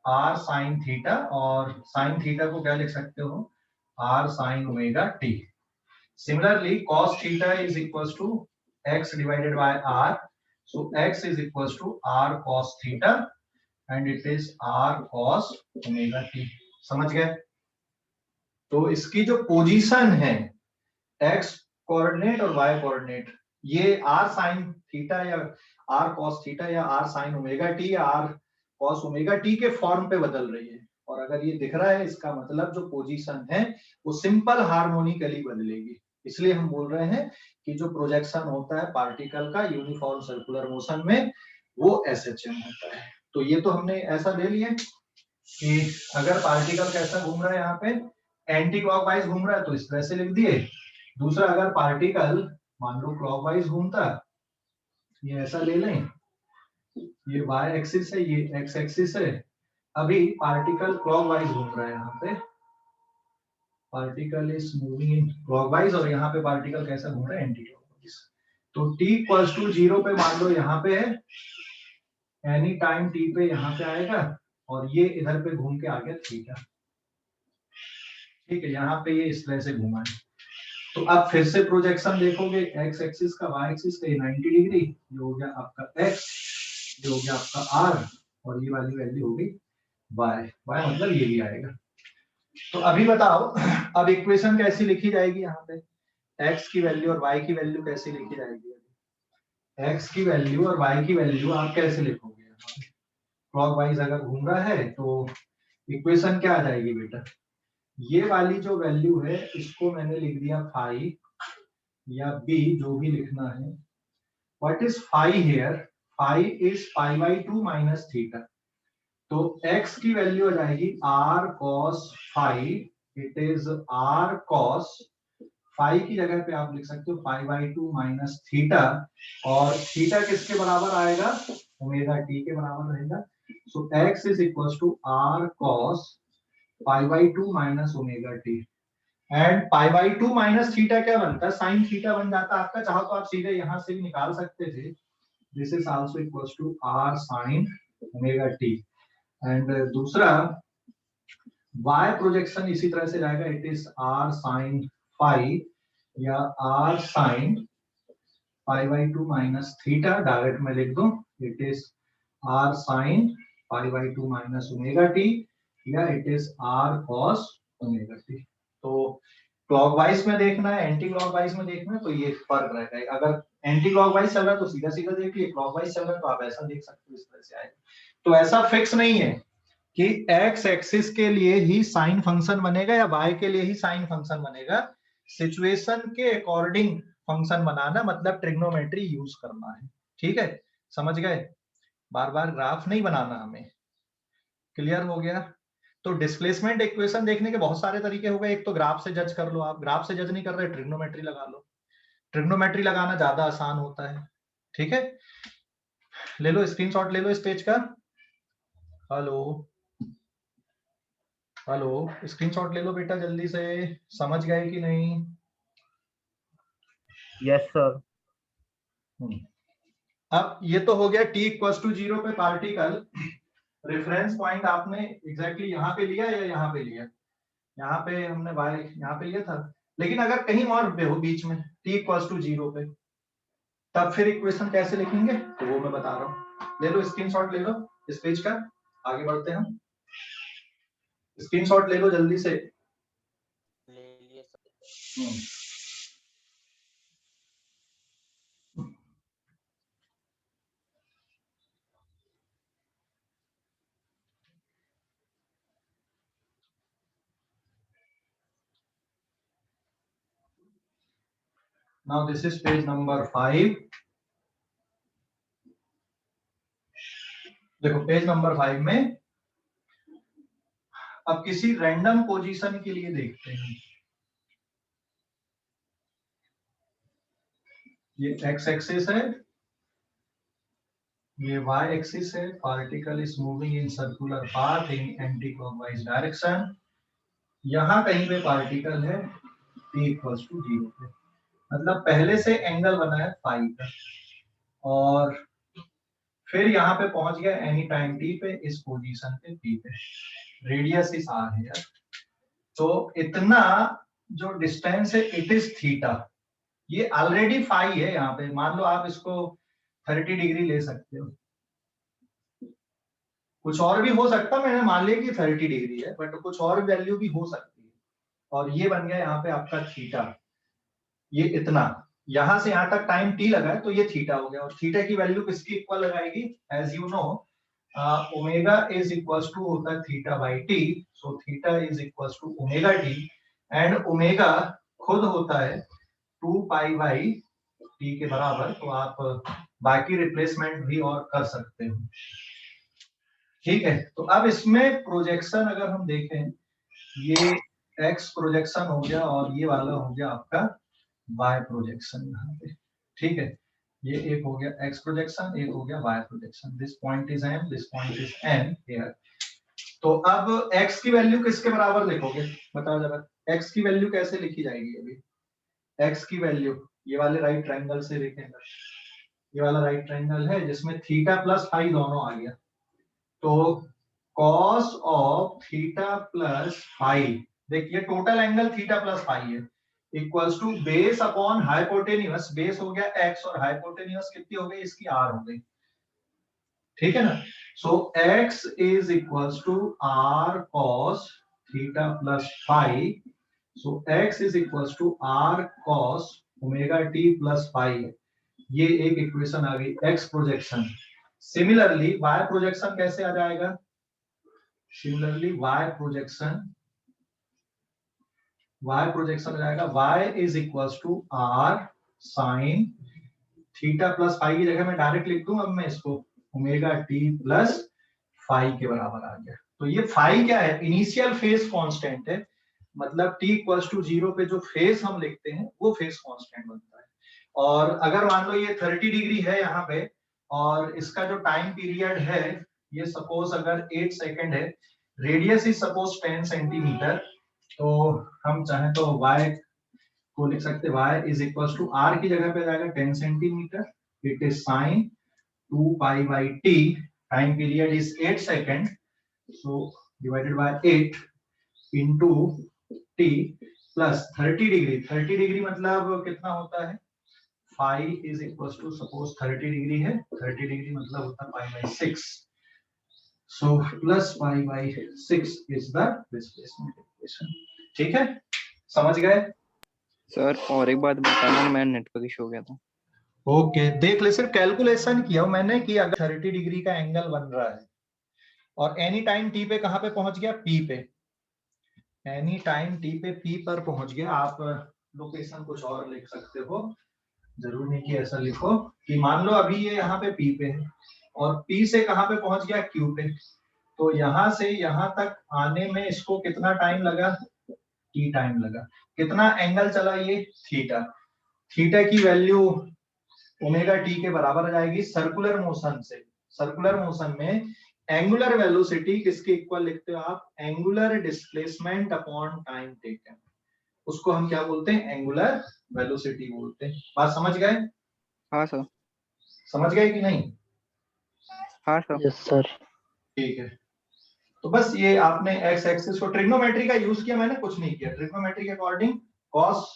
r sine theta, और sine theta को क्या लिख सकते हो, r sine omega t। Similarly, cos theta is equals to x divided by r. So x is equals to r cos theta, and it is r cos omega t। समझ गए? तो इसकी जो पोजीशन है, x कोऑर्डिनेट और y coordinate, ये r sin theta या r cos theta या r sin ओमेगा t या r cos ओमेगा t के फॉर्म पे बदल रही है। और अगर ये दिख रहा है, इसका मतलब जो पोजीशन है वो सिंपल हार्मोनिकली बदलेगी। इसलिए हम बोल रहे हैं कि जो प्रोजेक्शन होता है पार्टिकल का यूनिफॉर्म सर्कुलर मोशन में, वो SHM होता है। तो ये तो हमने ऐसा ले लिया कि अगर पार्टिकल कैसा घूम रहा है यहाँ पे एंटी क्लॉकवाइज घूम रहा है तो इस तरह से लिख दिए। दूसरा अगर पार्टिकल मान लो क्लॉकवाइज घूमता, ये ऐसा ले लें, ये y एक्सिस है, ये x एक्सिस है। अभी पार्टिकल क्लॉकवाइज घूम रहा है यहाँ पे, particle is moving in clockwise, और यहाँ पे पार्टिकल कैसा घूम रहा है एंटी क्लॉकवाइज। तो t इक्वल्स टू 0 पे मान लो यहाँ पे है, एनी टाइम t पे यहाँ पे आएगा, और ये इधर पे घूम के आ गया थीटा। ठीक है, यहाँ पे ये इस तरह से घूमा है। तो अब फिर से प्रोजेक्शन देखोगे, x एक्सिस का y एक्सिस का 90 डिग्री, ये हो गया आपका x, ये हो गया आपका r, और ये वाली वैल्यू होगी y मतलब ये भी आएगा। तो अभी बताओ अब इक्वेशन कैसी लिखी जाएगी यहाँ पे, x की वैल्यू और y की वैल्यू कैसी लिखी जाएगी? x की वैल्यू और y की वैल्यू आप कैसे लिखोगे? क्लॉकवाइज अगर घूम रहा है तो इक्वेशन क्या आ जाएगी बेटा, ये वाली जो वैल्यू है इसको मैंने लिख दिया फाई या b, जो भी लिखना है। What is phi here? Phi is pi by 2 minus theta. तो x की वैल्यू आ जाएगी r cos phi, it is r cos phi की जगह पे आप लिख सकते हो पाई बाई 2 माइनस थीटा, और थीटा किसके बराबर आएगा? ओमेगा t के बराबर रहेगा। So x is equal to r cos pi by 2 minus omega t, and pi by 2 minus theta क्या बनता है? साइन थीटा बन जाता है आपका। चाहो तो आप सीधे यहां से भी निकाल सकते थे, this is also equal to r sin omega t। And दूसरा y प्रोजेक्शन इसी तरह से जाएगा, it is r sin phi या r sin pi by 2 minus theta, direct में लिख दूं, it is r sin pi by 2 minus omega t, या it is r cos omega t। तो क्लॉकवाइज में देखना है, एंटी क्लॉकवाइज में देखना है, तो ये फर्क रहता है। अगर एंटी क्लॉकवाइज चल रहा है तो सीधा सीधा देखिए, क्लॉकवाइज चल रहा है तो आप ऐसा देख सकते हो, इस तरह से आएगा। तो ऐसा फिक्स नहीं है कि x एक्सिस के लिए ही साइन फंक्शन बनेगा या y के लिए ही साइन फंक्शन बनेगा। सिचुएशन के अकॉर्डिंग फंक्शन बनाना मतलब ट्रिग्नोमेट्री यूज करना है। ठीक है, समझ गए? बार बार ग्राफ नहीं बनाना हमें। क्लियर हो गया? तो डिस्प्लेसमेंट इक्वेशन देखने के बहुत सारे तरीके हो गए। एक तो ग्राफ से जज कर लो, आप ग्राफ से जज नहीं कर रहे, ट्रिग्नोमेट्री लगा लो। ट्रिग्नोमेट्री लगाना ज्यादा आसान होता है। ठीक है, ले लो स्क्रीनशॉट, ले लो इस पेज का। हेलो हेलो, स्क्रीनशॉट ले लो बेटा जल्दी से। समझ गए कि नहीं? Yes sir. अब ये तो हो गया t इक्वल्स टू 0 पे पार्टिकल। रेफरेंस पॉइंट आपने एग्जैक्टली यहाँ पे लिया या यहाँ पे लिया? यहाँ पे हमने y यहाँ पे लिया था, लेकिन अगर कहीं और पे हो बीच में t इक्वल्स टू 0 पे, तब फिर इक्वेशन कैसे लिखेंगे तो वो मैं बता रहा हूँ। ले लो स्क्रीनशॉट, ले लो इस पेज का, आगे बढ़ते हैं हम। स्क्रीनशॉट ले लो जल्दी से। ले लिए sir. Now this is page number 5. देखो पेज नंबर 5 में अब किसी रैंडम पोजीशन के लिए देखते हैं। ये x एक्सिस है, ये y एक्सिस है, particle is moving in circular path in anti clockwise direction. यहां कहीं पे पार्टिकल है t इक्वल्स टू 0 पे, मतलब पहले से एंगल बना है फाई का, और फिर यहाँ पे पहुंच गया एनी टाइम t पे, इस पोजीशन पे p पे, रेडियस इज r है यार। तो इतना जो डिस्टेंस है इट इज थीटा, ये ऑलरेडी फाई है। यहाँ पे मान लो आप इसको 30 डिग्री ले सकते हो, कुछ और भी हो सकता, मैंने मान लिया कि 30 डिग्री है, बट कुछ और वैल्यू भी हो सकती है। और ये बन गया यहाँ पे आपका थीटा, ये इतना यहां से यहां तक टाइम t लगा है तो ये थीटा हो गया। और थीटा की वैल्यू किसकी इक्वल लगाएगी? As you know omega is equals to होता है theta by t, so theta is equals to omega t, and omega खुद होता है 2 पाई बाई टी के बराबर। तो आप बाकी रिप्लेसमेंट भी और कर सकते हो। ठीक है, तो अब इसमें प्रोजेक्शन अगर हम देखें, ये एक्स प्रोजेक्शन हो गया और ये वाला हो गया आपका वाई प्रोजेक्शन यहाँ पे। ठीक है, ये एक हो गया एक्स प्रोजेक्शन, एक हो गया y projection. This point is M, this point is N here. तो अब x की वैल्यू किसके बराबर लिखोगे, बताओ जरा, x की वैल्यू कैसे लिखी जाएगी? अभी x की वैल्यू ये वाले राइट ट्रायंगल से लिखेंगे, ये वाला राइट ट्रायंगल है जिसमें थीटा प्लस फाई दोनों आ गया, तो cos of theta plus phi, देखिए total angle theta plus phi है, equals to base upon hypotenuse, base हो गया x और हाइपोटेन्यूस कितनी हो गई इसकी, r हो गई। ठीक है ना, so x is equals to r cos theta plus phi, so x is equals to r cos omega t plus phi, ये एक इक्वेशन आ गई x projection. Similarly y projection कैसे आ जाएगा? सिमिलरली y प्रोजेक्शन हो जाएगा y is equals to r sin theta plus phi की जगह मैं डायरेक्ट लिख दूं, अब मैं इसको ओमेगा टी प्लस फाई के बराबर आ गया। तो ये फाई क्या है? इनिशियल फेज कांस्टेंट है, मतलब t इक्वल्स टू 0 पे जो फेज हम लिखते हैं वो फेज कांस्टेंट बनता है। और अगर मान लो ये 30 डिग्री है यहाँ पे और इसका जो टाइम पीरियड है ये सपोज अगर 8 सेकेंड है, रेडियस इज सपोज 10 सेंटीमीटर, तो हम चाहें तो y को लिख सकते हैं y is equals to r की जगह पे जाएगा 10 centimetre, it is sine 2 pi by t, time period is 8 second, so divided by 8 into t plus 30 degree, 30 degree मतलब कितना होता है, phi is equals to suppose 30 degree है, 30 डिग्री मतलब होता है pi by 6, so plus pi by 6 is the displacement equation. ठीक है, समझ गए? सर और एक बात बताना, मैं नेटवर्क इशू हो गया था। ओके, देख ले, सिर्फ कैलकुलेशन किया मैंने कि अगर 30 डिग्री का एंगल बन रहा है और एनी टाइम टी पे कहां पे पहुंच गया, पी पे, एनी टाइम टी पे पी पर पहुंच गया। आप लोकेशन कुछ और लिख सकते हो, जरूर नहीं कि ऐसा लिखो कि मान लो अभी ये यहाँ पे पी पे है और पी से कहां पे पहुंच गया, क्यू पे, तो यहां से यहां तक आने में इसको कितना टाइम लगा, टी टाइम लगा। कितना एंगल चला ये, थीटा, थीटा की वैल्यू ओमेगा टी के बराबर आ जाएगी सर्कुलर मोशन से। सर्कुलर मोशन में एंगुलर वेलोसिटी किसके इक्वल लिखते हो आप, angular displacement upon time taken, उसको हम क्या बोलते हैं, एंगुलर वेलोसिटी बोलते हैं। बात समझ गए? हाँ सर। समझ गए कि नहीं? हाँ सर। Yes sir. ठीक है, तो बस ये आपने एक्स एक्सिस को, ट्रिग्नोमेट्री का यूज किया मैंने, कुछ नहीं किया। ट्रिग्नोमेट्री के अकॉर्डिंग कॉस,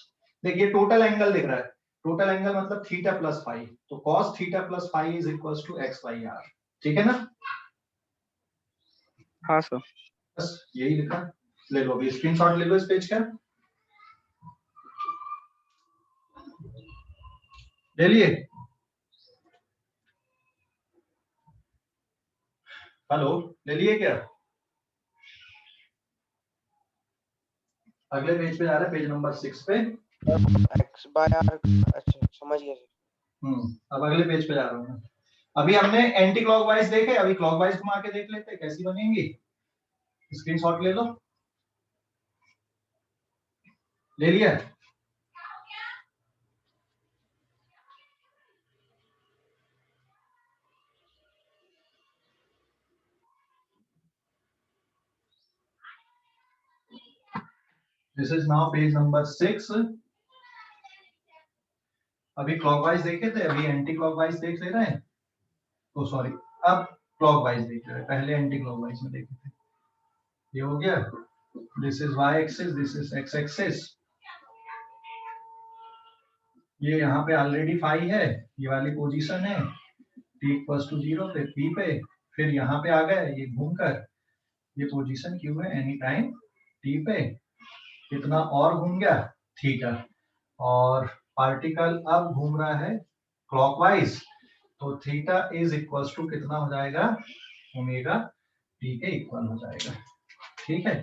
देखिए टोटल एंगल दिख रहा है, टोटल एंगल मतलब थीटा प्लस फाई, तो cos theta plus phi is equals to x by r. ठीक है ना? हाँ सर। बस यही लिखा, ले लो अभी स्क्रीनशॉट ले लो इस पेज का, ले लिए? हेलो, ले लिए क्या? अगले पेज पे जा रहा है, पेज नंबर 6 पे। x बाय r, अच्छा समझ गया सर। अब अगले पेज पे जा रहा हूँ मैं। अभी हमने एंटी क्लॉकवाइज देखे, अभी क्लॉकवाइज घुमा के देख लेते हैं कैसी बनेंगी। स्क्रीनशॉट ले लो, ले लिया? This is now page number 6। अभी क्लॉकवाइज देखे थे, अभी एंटी क्लॉकवाइज देख ले रहे हैं, तो सॉरी अब क्लॉकवाइज देख रहे हैं, पहले एंटी क्लॉकवाइज में देखे थे। ये हो गया, this is y axis, this is x axis, ये यहाँ पे ऑलरेडी फाई है, ये वाली पोजीशन है, t इक्वल्स टू 0 पे p पे, फिर यहाँ पे आ गए ये घूमकर, ये पोजीशन क्यों है, एनी टाइम t पे, कितना और घूम गया, थीटा, और पार्टिकल अब घूम रहा है क्लॉकवाइज, तो थीटा इज इक्वल्स टू कितना हो जाएगा, ओमेगा टी के इक्वल हो जाएगा। ठीक है,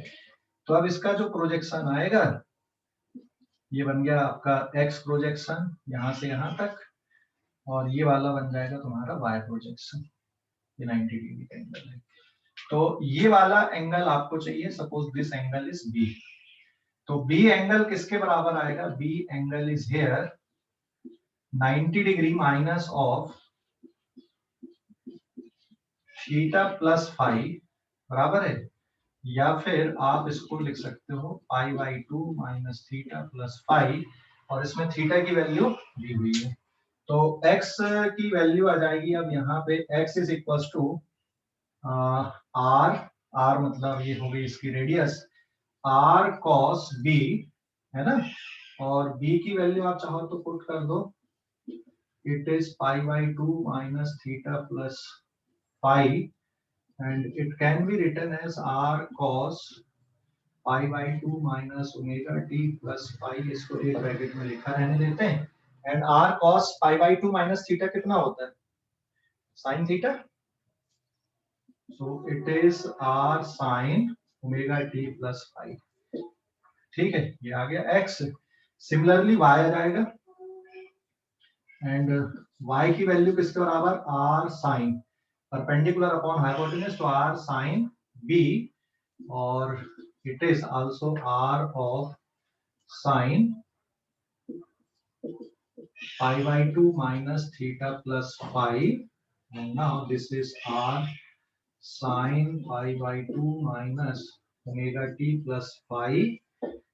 तो अब इसका जो प्रोजेक्शन आएगा, ये बन गया आपका एक्स प्रोजेक्शन यहां से यहां तक, और ये वाला बन जाएगा तुम्हारा वाई प्रोजेक्शन, ये 90 डिग्री का एंगल है। तो ये वाला एंगल आपको चाहिए, suppose this angle is B, तो बी एंगल किसके बराबर आएगा, बी एंगल इज हियर 90 डिग्री minus of theta plus five, बराबर है, या फिर आप इसको लिख सकते हो pi by 2 minus theta plus five, और इसमें थीटा की वैल्यू दी हुई है, तो x की वैल्यू आ जाएगी अब यहाँ पे x is equal to r मतलब ये हो गई इसकी रेडियस, r cos b, है ना, और b की वैल्यू आप चाहो तो पुट कर दो, it is pi by 2 minus theta plus five, and it can be written as r cos pi by 2 minus omega t plus phi, इसको एक ब्रैकेट में लिखा रहने देते हैं, and r cos pi by 2 minus theta कितना होता है, sin theta, so it is r sin omega t plus phi, ठीक है, ये आ गया x, सिमिलरली y आ जाएगा, एंड y की वैल्यू किसके बराबर, r sin perpendicular upon hypotenuse, तो r sin b, और it is also r of sin pi by 2 minus theta plus phi, and now this is r sin pi by 2 minus omega t plus phi,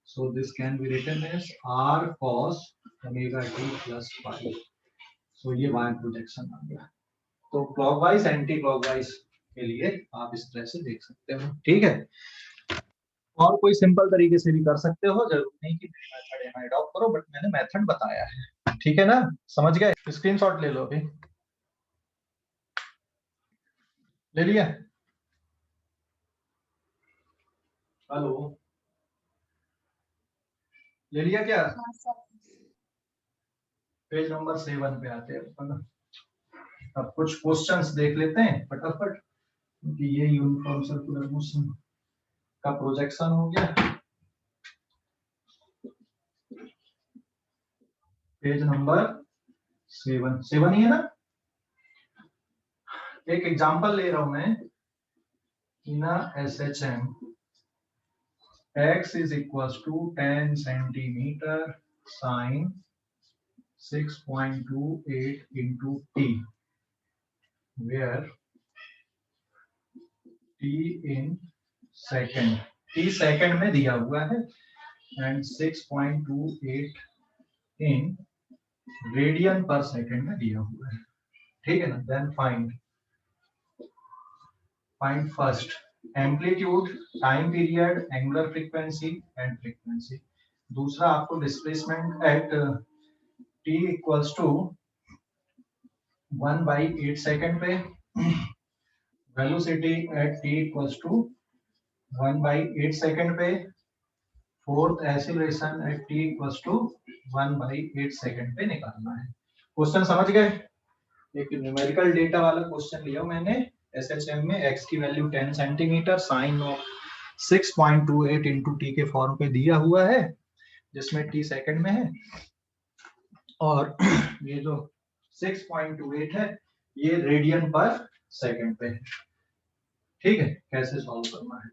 so this can be written as r cos omega t plus phi, so ये y projection आ गया, तो clockwise anti clockwise के लिए आप इस तरह से देख सकते हो, ठीक है, और कोई सिंपल तरीके से भी कर सकते हो, जरूरी नहीं कि मेथड यहाँ अडॉप्ट करो, बट मैंने मेथड बताया है, ठीक है ना, समझ गए, स्क्रीनशॉट ले लो अभी, ले लिया, हेलो, ले लिया क्या, पेज नंबर 7 पे आते हैं, अब कुछ क्वेश्चंस देख लेते हैं फटाफट, क्योंकि ये यूनिफॉर्म सर्कुलर मोशन का प्रोजेक्शन हो गया, पेज नंबर 7 ही है ना, एक एग्जांपल ले रहा हूं मैं, इन SHM x is equals to 10 centimeter sin 6.28 into t, where t in second, t second में दिया हुआ है, and 6.28 in radian per second में दिया हुआ है, ठीक है ना, then find first amplitude, time period, angular frequency and frequency, दूसरा आपको displacement at t equals to 1/8 second पे, velocity at t equals to 1/8 second पे, fourth acceleration at t equals to 1/8 second पे निकालना है, क्वेश्चन समझ गए, एक न्यूमेरिकल डेटा वाला क्वेश्चन लिया मैंने, SHM में x की value 10 centimetre sine of 6.28 into t के फॉर्म पे दिया हुआ है, जिसमें t सेकंड में है, और ये जो 6.28 है ये रेडियन पर सेकंड पे है, ठीक है, कैसे सॉल्व करना है,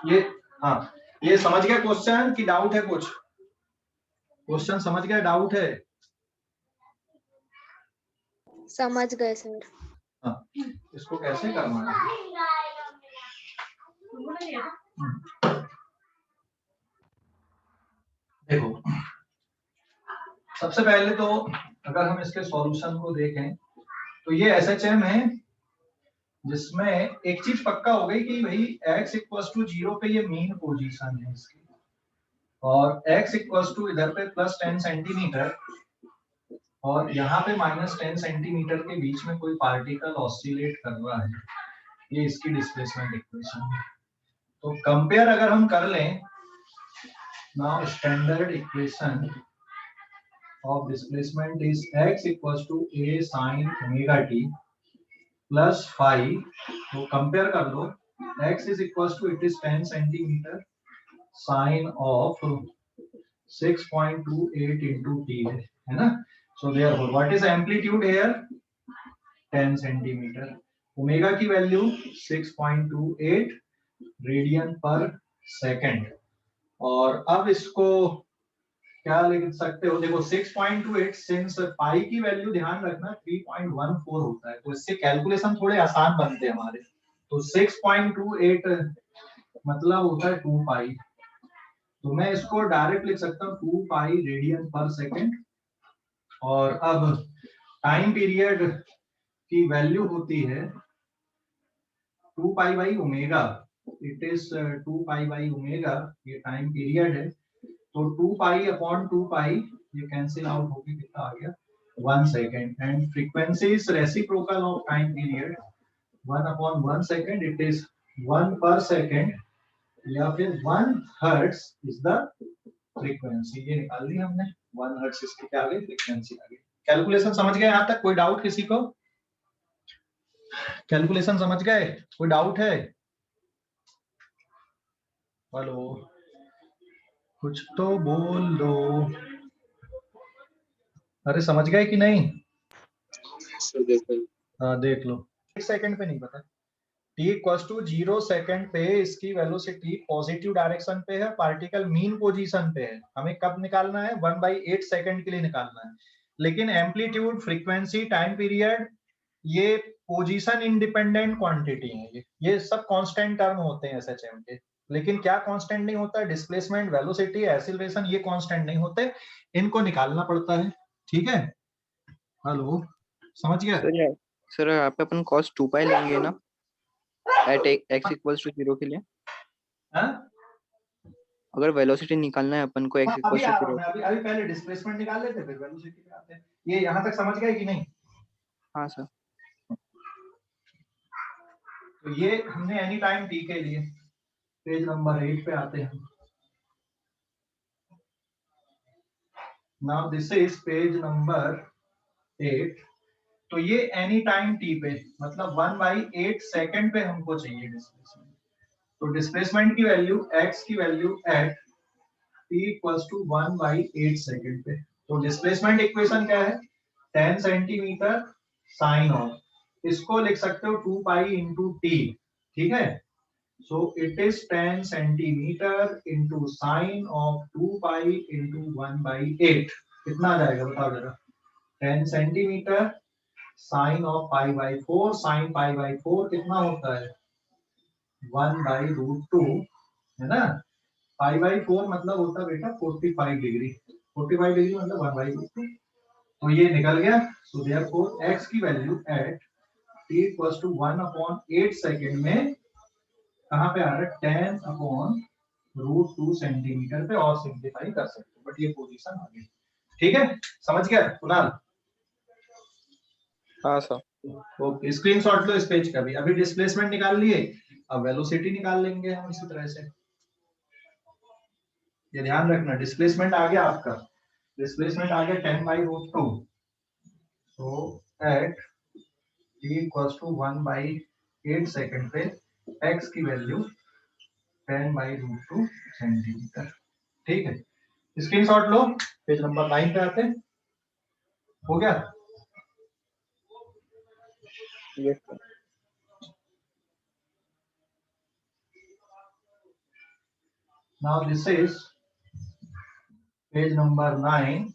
ये, हाँ, ये समझ गया क्वेश्चन की डाउट है, कुछ क्वेश्चन समझ गया, डाउट है, समझ गए सर। हाँ, इसको कैसे करना है, देखो, सबसे पहले तो अगर हम इसके सॉल्यूशन को देखें, तो ये SHM है, जिसमें एक चीज पक्का हो गई कि भाई x इक्वल्स टू 0 पे ये मीन पोजीशन है इसकी, और x इक्वल्स टू इधर पे प्लस 10 सेंटीमीटर और यहाँ पे माइनस 10 सेंटीमीटर के बीच में कोई पार्टिकल ऑसिलेट कर रहा है, ये इसकी डिस्प्लेसमेंट इक्वेशन है, तो कंपेयर अगर हम कर लें, now standard equation of displacement is x equals to a sin omega t plus 5, तो कंपेयर कर लो, x is equals to, it is 10 centimetre sine of 6.28 into t है ना. So therefore what is amplitude here? 10 centimeter. Omega की value 6.28 radian per second. और अब इसको क्या लिख सकते हो, देखो 6.28 सिंस पाई की वैल्यू ध्यान रखना 3.14 होता है, तो इससे कैलकुलेशन थोड़े आसान बनते हैं हमारे. तो 6.28 मतलब होता है 2 पाई. तो मैं इसको डायरेक्ट लिख सकता हूँ 2 पाई रेडियन पर सेकंड. और अब टाइम पीरियड की वैल्यू होती है 2 pi by omega. It is 2 pi by omega, ये टाइम पीरियड है. तो 2 पाई अपॉन 2 पाई ये कैंसिल आउट होके कितना आ गया 1 second. And frequency is reciprocal of time period 1 upon 1 second. It is 1 पर सेकेंड या फिर 1 हर्ट्ज इज द फ्रीक्वेंसी. ये निकाल ली हमने 1 हर्ट्ज इसकी क्या आ गई फ्रीक्वेंसी आ गई. कैलकुलेशन समझ गए यहाँ तक? कोई डाउट किसी को? कैलकुलेशन समझ गए? कोई डाउट है? हेलो, कुछ तो बोल दो. अरे समझ गए कि नहीं? हाँ देख लो. 1 सेकंड पे नहीं पता. t इक्वल्स टू 0 सेकंड पे इसकी वेलोसिटी पॉजिटिव डायरेक्शन पे है, पार्टिकल मीन पोजीशन पे है. हमें कब निकालना है? 1/8 सेकंड के लिए निकालना है. लेकिन एम्पलीट्यूड, फ्रीक्वेंसी, टाइम पीरियड ये पोजीशन इंडिपेंडेंट क्वांटिटी है. ये सब कांस्टेंट टर्म होते हैं एसएचएम के. लेकिन क्या कांस्टेंट नहीं होता? डिस्प्लेसमेंट, वेलोसिटी, एक्सीलरेशन, ये कांस्टेंट नहीं होते. इनको निकालना पड़ता है. ठीक है? हेलो, समझ गया? सर यहाँ पे अपन cos 2 पाई लेंगे ना एट x इक्वल्स टू 0 के लिए. हाँ? अगर वेलोसिटी निकालना है अपन को x अभी इक्वल्स आ टू रहा हूं 0. मैं. अभी पहले डिस्प्लेसमेंट निकाल लेते फिर वेलोसिटी पे आते हैं. ये यहाँ तक समझ गए कि नहीं? हाँ सर. तो ये हमने एनी टाइम t के लिए. पेज नंबर 8 पे आते हैं. Now this is page number 8. तो ये एनी टाइम t पे मतलब 1/8 सेकंड पे हमको चाहिए डिस्प्लेसमेंट. तो डिस्प्लेसमेंट की वैल्यू x की value at t equals to 1/8 second पे. तो डिस्प्लेसमेंट इक्वेशन क्या है? 10 सेंटीमीटर साइन ऑफ. इसको लिख सकते हो 2 पाई इंटू t. ठीक है? So it is 10 centimeter into sine of 2 pi into 1/8. कितना आ जाएगा बताओ जरा? 10 centimetre sine of pi by 4. Sine pi by 4 कितना होता है? 1/√2 है ना. पाई बाई 4 मतलब होता है बेटा 45 डिग्री. 45 डिग्री मतलब 1/√2. तो ये निकल गया. सो देयरफॉर x की value at t equals to 1/8 second में कहाँ पे आ रहा है? 10/√2 सेंटीमीटर पे. और सिंप्लीफाई कर सकते हो बट ये पोजीशन आ गई. ठीक है? समझ गया कुणाल? हाँ सर. ओके, स्क्रीनशॉट लो इस पेज का भी. अभी डिस्प्लेसमेंट निकाल लिए, अब वेलोसिटी निकाल लेंगे हम इसी तरह से. ये ध्यान रखना, डिस्प्लेसमेंट आ गया आपका. डिस्प्लेसमेंट आ गया 10/√2. So at t equals to 1/8 second पे x की वैल्यू 10/√2 सेंटीमीटर. ठीक है? स्क्रीनशॉट लो. पेज नंबर 9 पे आते हैं. हो गया? Yes sir. Now this is page number 9.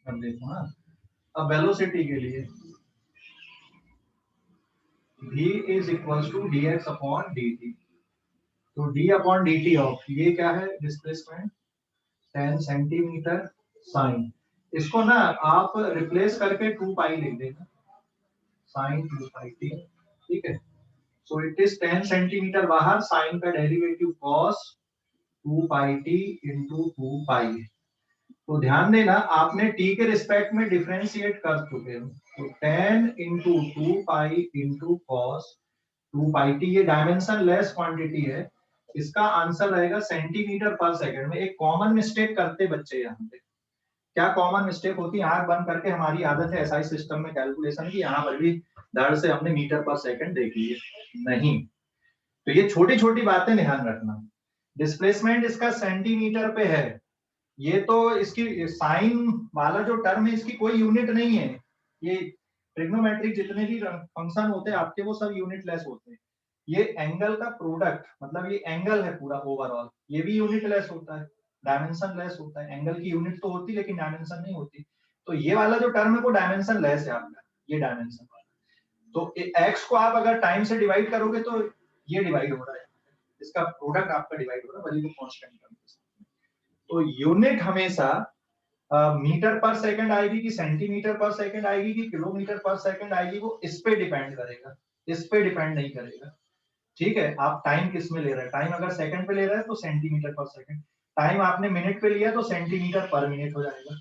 अब देखो ना, अब वेलोसिटी के लिए v is equals to dx upon dt. तो d upon dt ऑफ ये क्या है? Displacement 10 centimetre sine. इसको ना आप रिप्लेस करके 2 पाई लिख देना. Sine 2 pi t. ठीक है? सो इट इज 10 सेंटीमीटर बाहर. साइन का derivative cos 2 pi t into 2 pi. तो ध्यान देना, आपने t के रिस्पेक्ट में डिफरेंशिएट कर चुके हो. तो 10 into 2 पाई into cos 2 पाई t. ये डायमेंशन लेस क्वांटिटी है. इसका आंसर रहेगा सेंटीमीटर पर सेकंड में. एक कॉमन मिस्टेक करते बच्चे यहाँ पे. क्या कॉमन मिस्टेक होती है? आंख बंद करके, हमारी आदत है एसआई सिस्टम में कैलकुलेशन की, यहाँ पर भी धड़ से हमने मीटर पर सेकंड देख लिए नहीं. तो ये छोटी छोटी बातें ध्यान रखना. डिस्प्लेसमेंट इसका सेंटीमीटर पे है। ये तो इसकी साइन वाला जो टर्म है इसकी कोई यूनिट नहीं है। ये ट्रिग्नोमेट्रिक जितने भी फंक्शन होते हैं आपके वो सब यूनिट लेस होते हैं। ये एंगल का प्रोडक्ट मतलब ये एंगल है पूरा ओवरऑल, ये भी यूनिट लेस होता है, डायमेंशन लेस होता है। एंगल की यूनिट तो होती लेकिन डायमेंशन नहीं होती। तो ये वाला जो टर्म है वो डायमेंशन लेस है आपका, ये डायमेंशन वाला। तो एक्स को आप अगर टाइम से डिवाइड करोगे तो ये डिवाइड हो रहा है, इसका प्रोडक्ट आपका डिवाइड हो रहा है वैल्यू को कांस्टेंट टर्म के साथ। तो यूनिट हमेशा मीटर पर सेकंड आएगी कि सेंटीमीटर पर सेकंड आएगी कि किलोमीटर पर सेकंड आएगी, वो इस पे डिपेंड करेगा, इस पे डिपेंड नहीं करेगा। ठीक है, आप टाइम किस में ले रहे हैं, टाइम अगर सेकंड पे ले रहे हैं तो सेंटीमीटर पर सेकंड, टाइम आपने मिनट पे लिया तो सेंटीमीटर पर मिनट हो जाएगा।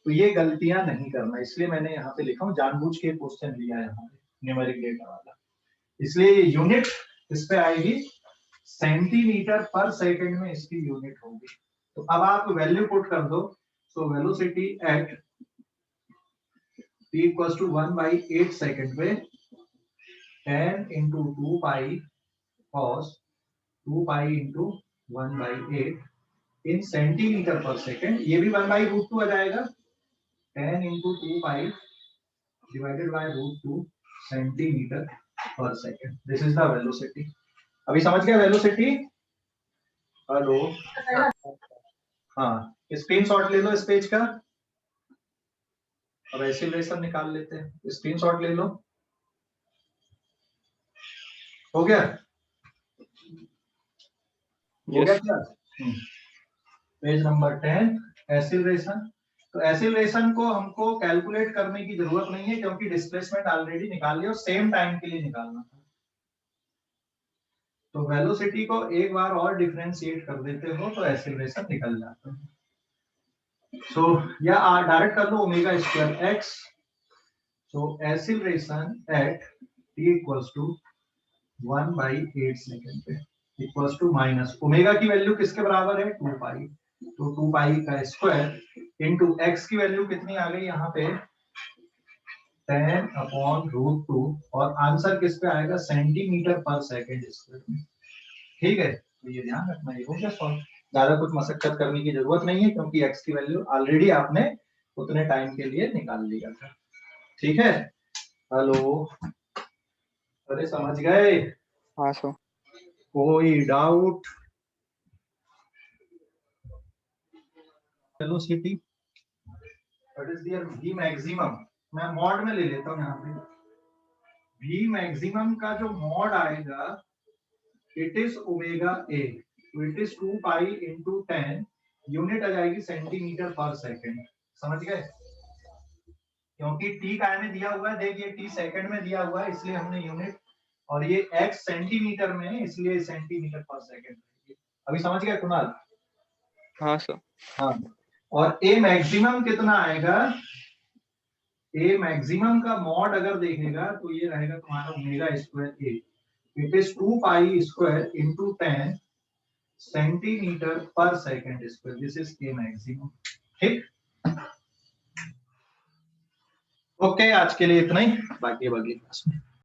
तो ये गलतियां नहीं करना, इसलिए मैंने यहाँ पे लिखा हूँ, जानबूझ के क्वेश्चन लिया है यहाँ पे न्यूमेरिक डेटा वाला, इसलिए यूनिट इस पे आएगी सेंटीमीटर पर सेकंड में इसकी यूनिट होगी। तो अब आप वैल्यू पुट कर दो। So velocity at t equals to 1/8 second पे 10 into 2 pi cos 2 pi into 1/8 इन सेंटीमीटर पर सेकंड। ये भी 1/√2 आ जाएगा, 10 into 2 pi divided by √2 centimetre per second. This is the velocity. अभी समझ गया वेलोसिटी? हेलो, हाँ, स्क्रीनशॉट ले लो इस पेज का। अब एक्सीलरेशन निकाल लेते हैं, स्क्रीनशॉट ले लो। हो गया? हो गया क्या? Page number 10 acceleration. तो एक्सीलरेशन को हमको कैलकुलेट करने की जरूरत नहीं है क्योंकि डिस्प्लेसमेंट ऑलरेडी निकाल लिया और सेम टाइम के लिए निकालना था। तो वेलोसिटी को एक बार और डिफरेंशिएट कर देते हो तो एक्सीलरेशन निकल जाता है। सो या डायरेक्ट कर लो omega square x. So acceleration at t equals to 1/8 second पे इक्वल्स टू माइनस ओमेगा की वैल्यू किसके बराबर है 2 पाई, तो 2 पाई का स्क्वायर इनटू x की वैल्यू कितनी आ गई यहाँ पे 10/√2 और आंसर किस पे आएगा सेंटीमीटर पर सेकंड स्क्वायर में। ठीक है, तो ये ध्यान रखना। ये हो गया सॉल्व, ज्यादा कुछ मशक्कत करने की जरूरत नहीं है क्योंकि x की वैल्यू ऑलरेडी आपने उतने टाइम के लिए निकाल लिया था। ठीक है, हेलो, अरे समझ गए? हाँ सर। कोई doubt? Velocity what is there v maximum, मैं मॉड में ले लेता हूं यहाँ पे। v मैक्सिमम का जो मॉड आएगा इट इज ओमेगा a, तो it is 2 pi into 10, unit आ जाएगी सेंटीमीटर पर सेकंड। समझ गए? क्योंकि t काय में दिया हुआ है, देखिए t सेकंड में दिया हुआ है इसलिए हमने यूनिट, और ये x सेंटीमीटर में है इसलिए सेंटीमीटर पर सेकंड। अभी समझ गए कुणाल? हाँ सर। हाँ, और a मैक्सिमम कितना आएगा, a मैक्सिमम का मॉड अगर देखेगा तो ये रहेगा तुम्हारा omega square a, it is 2 pi square into 10 centimetre per second square, this is a maximum. ठीक, ओके, आज के लिए इतना ही, बाकी क्लास में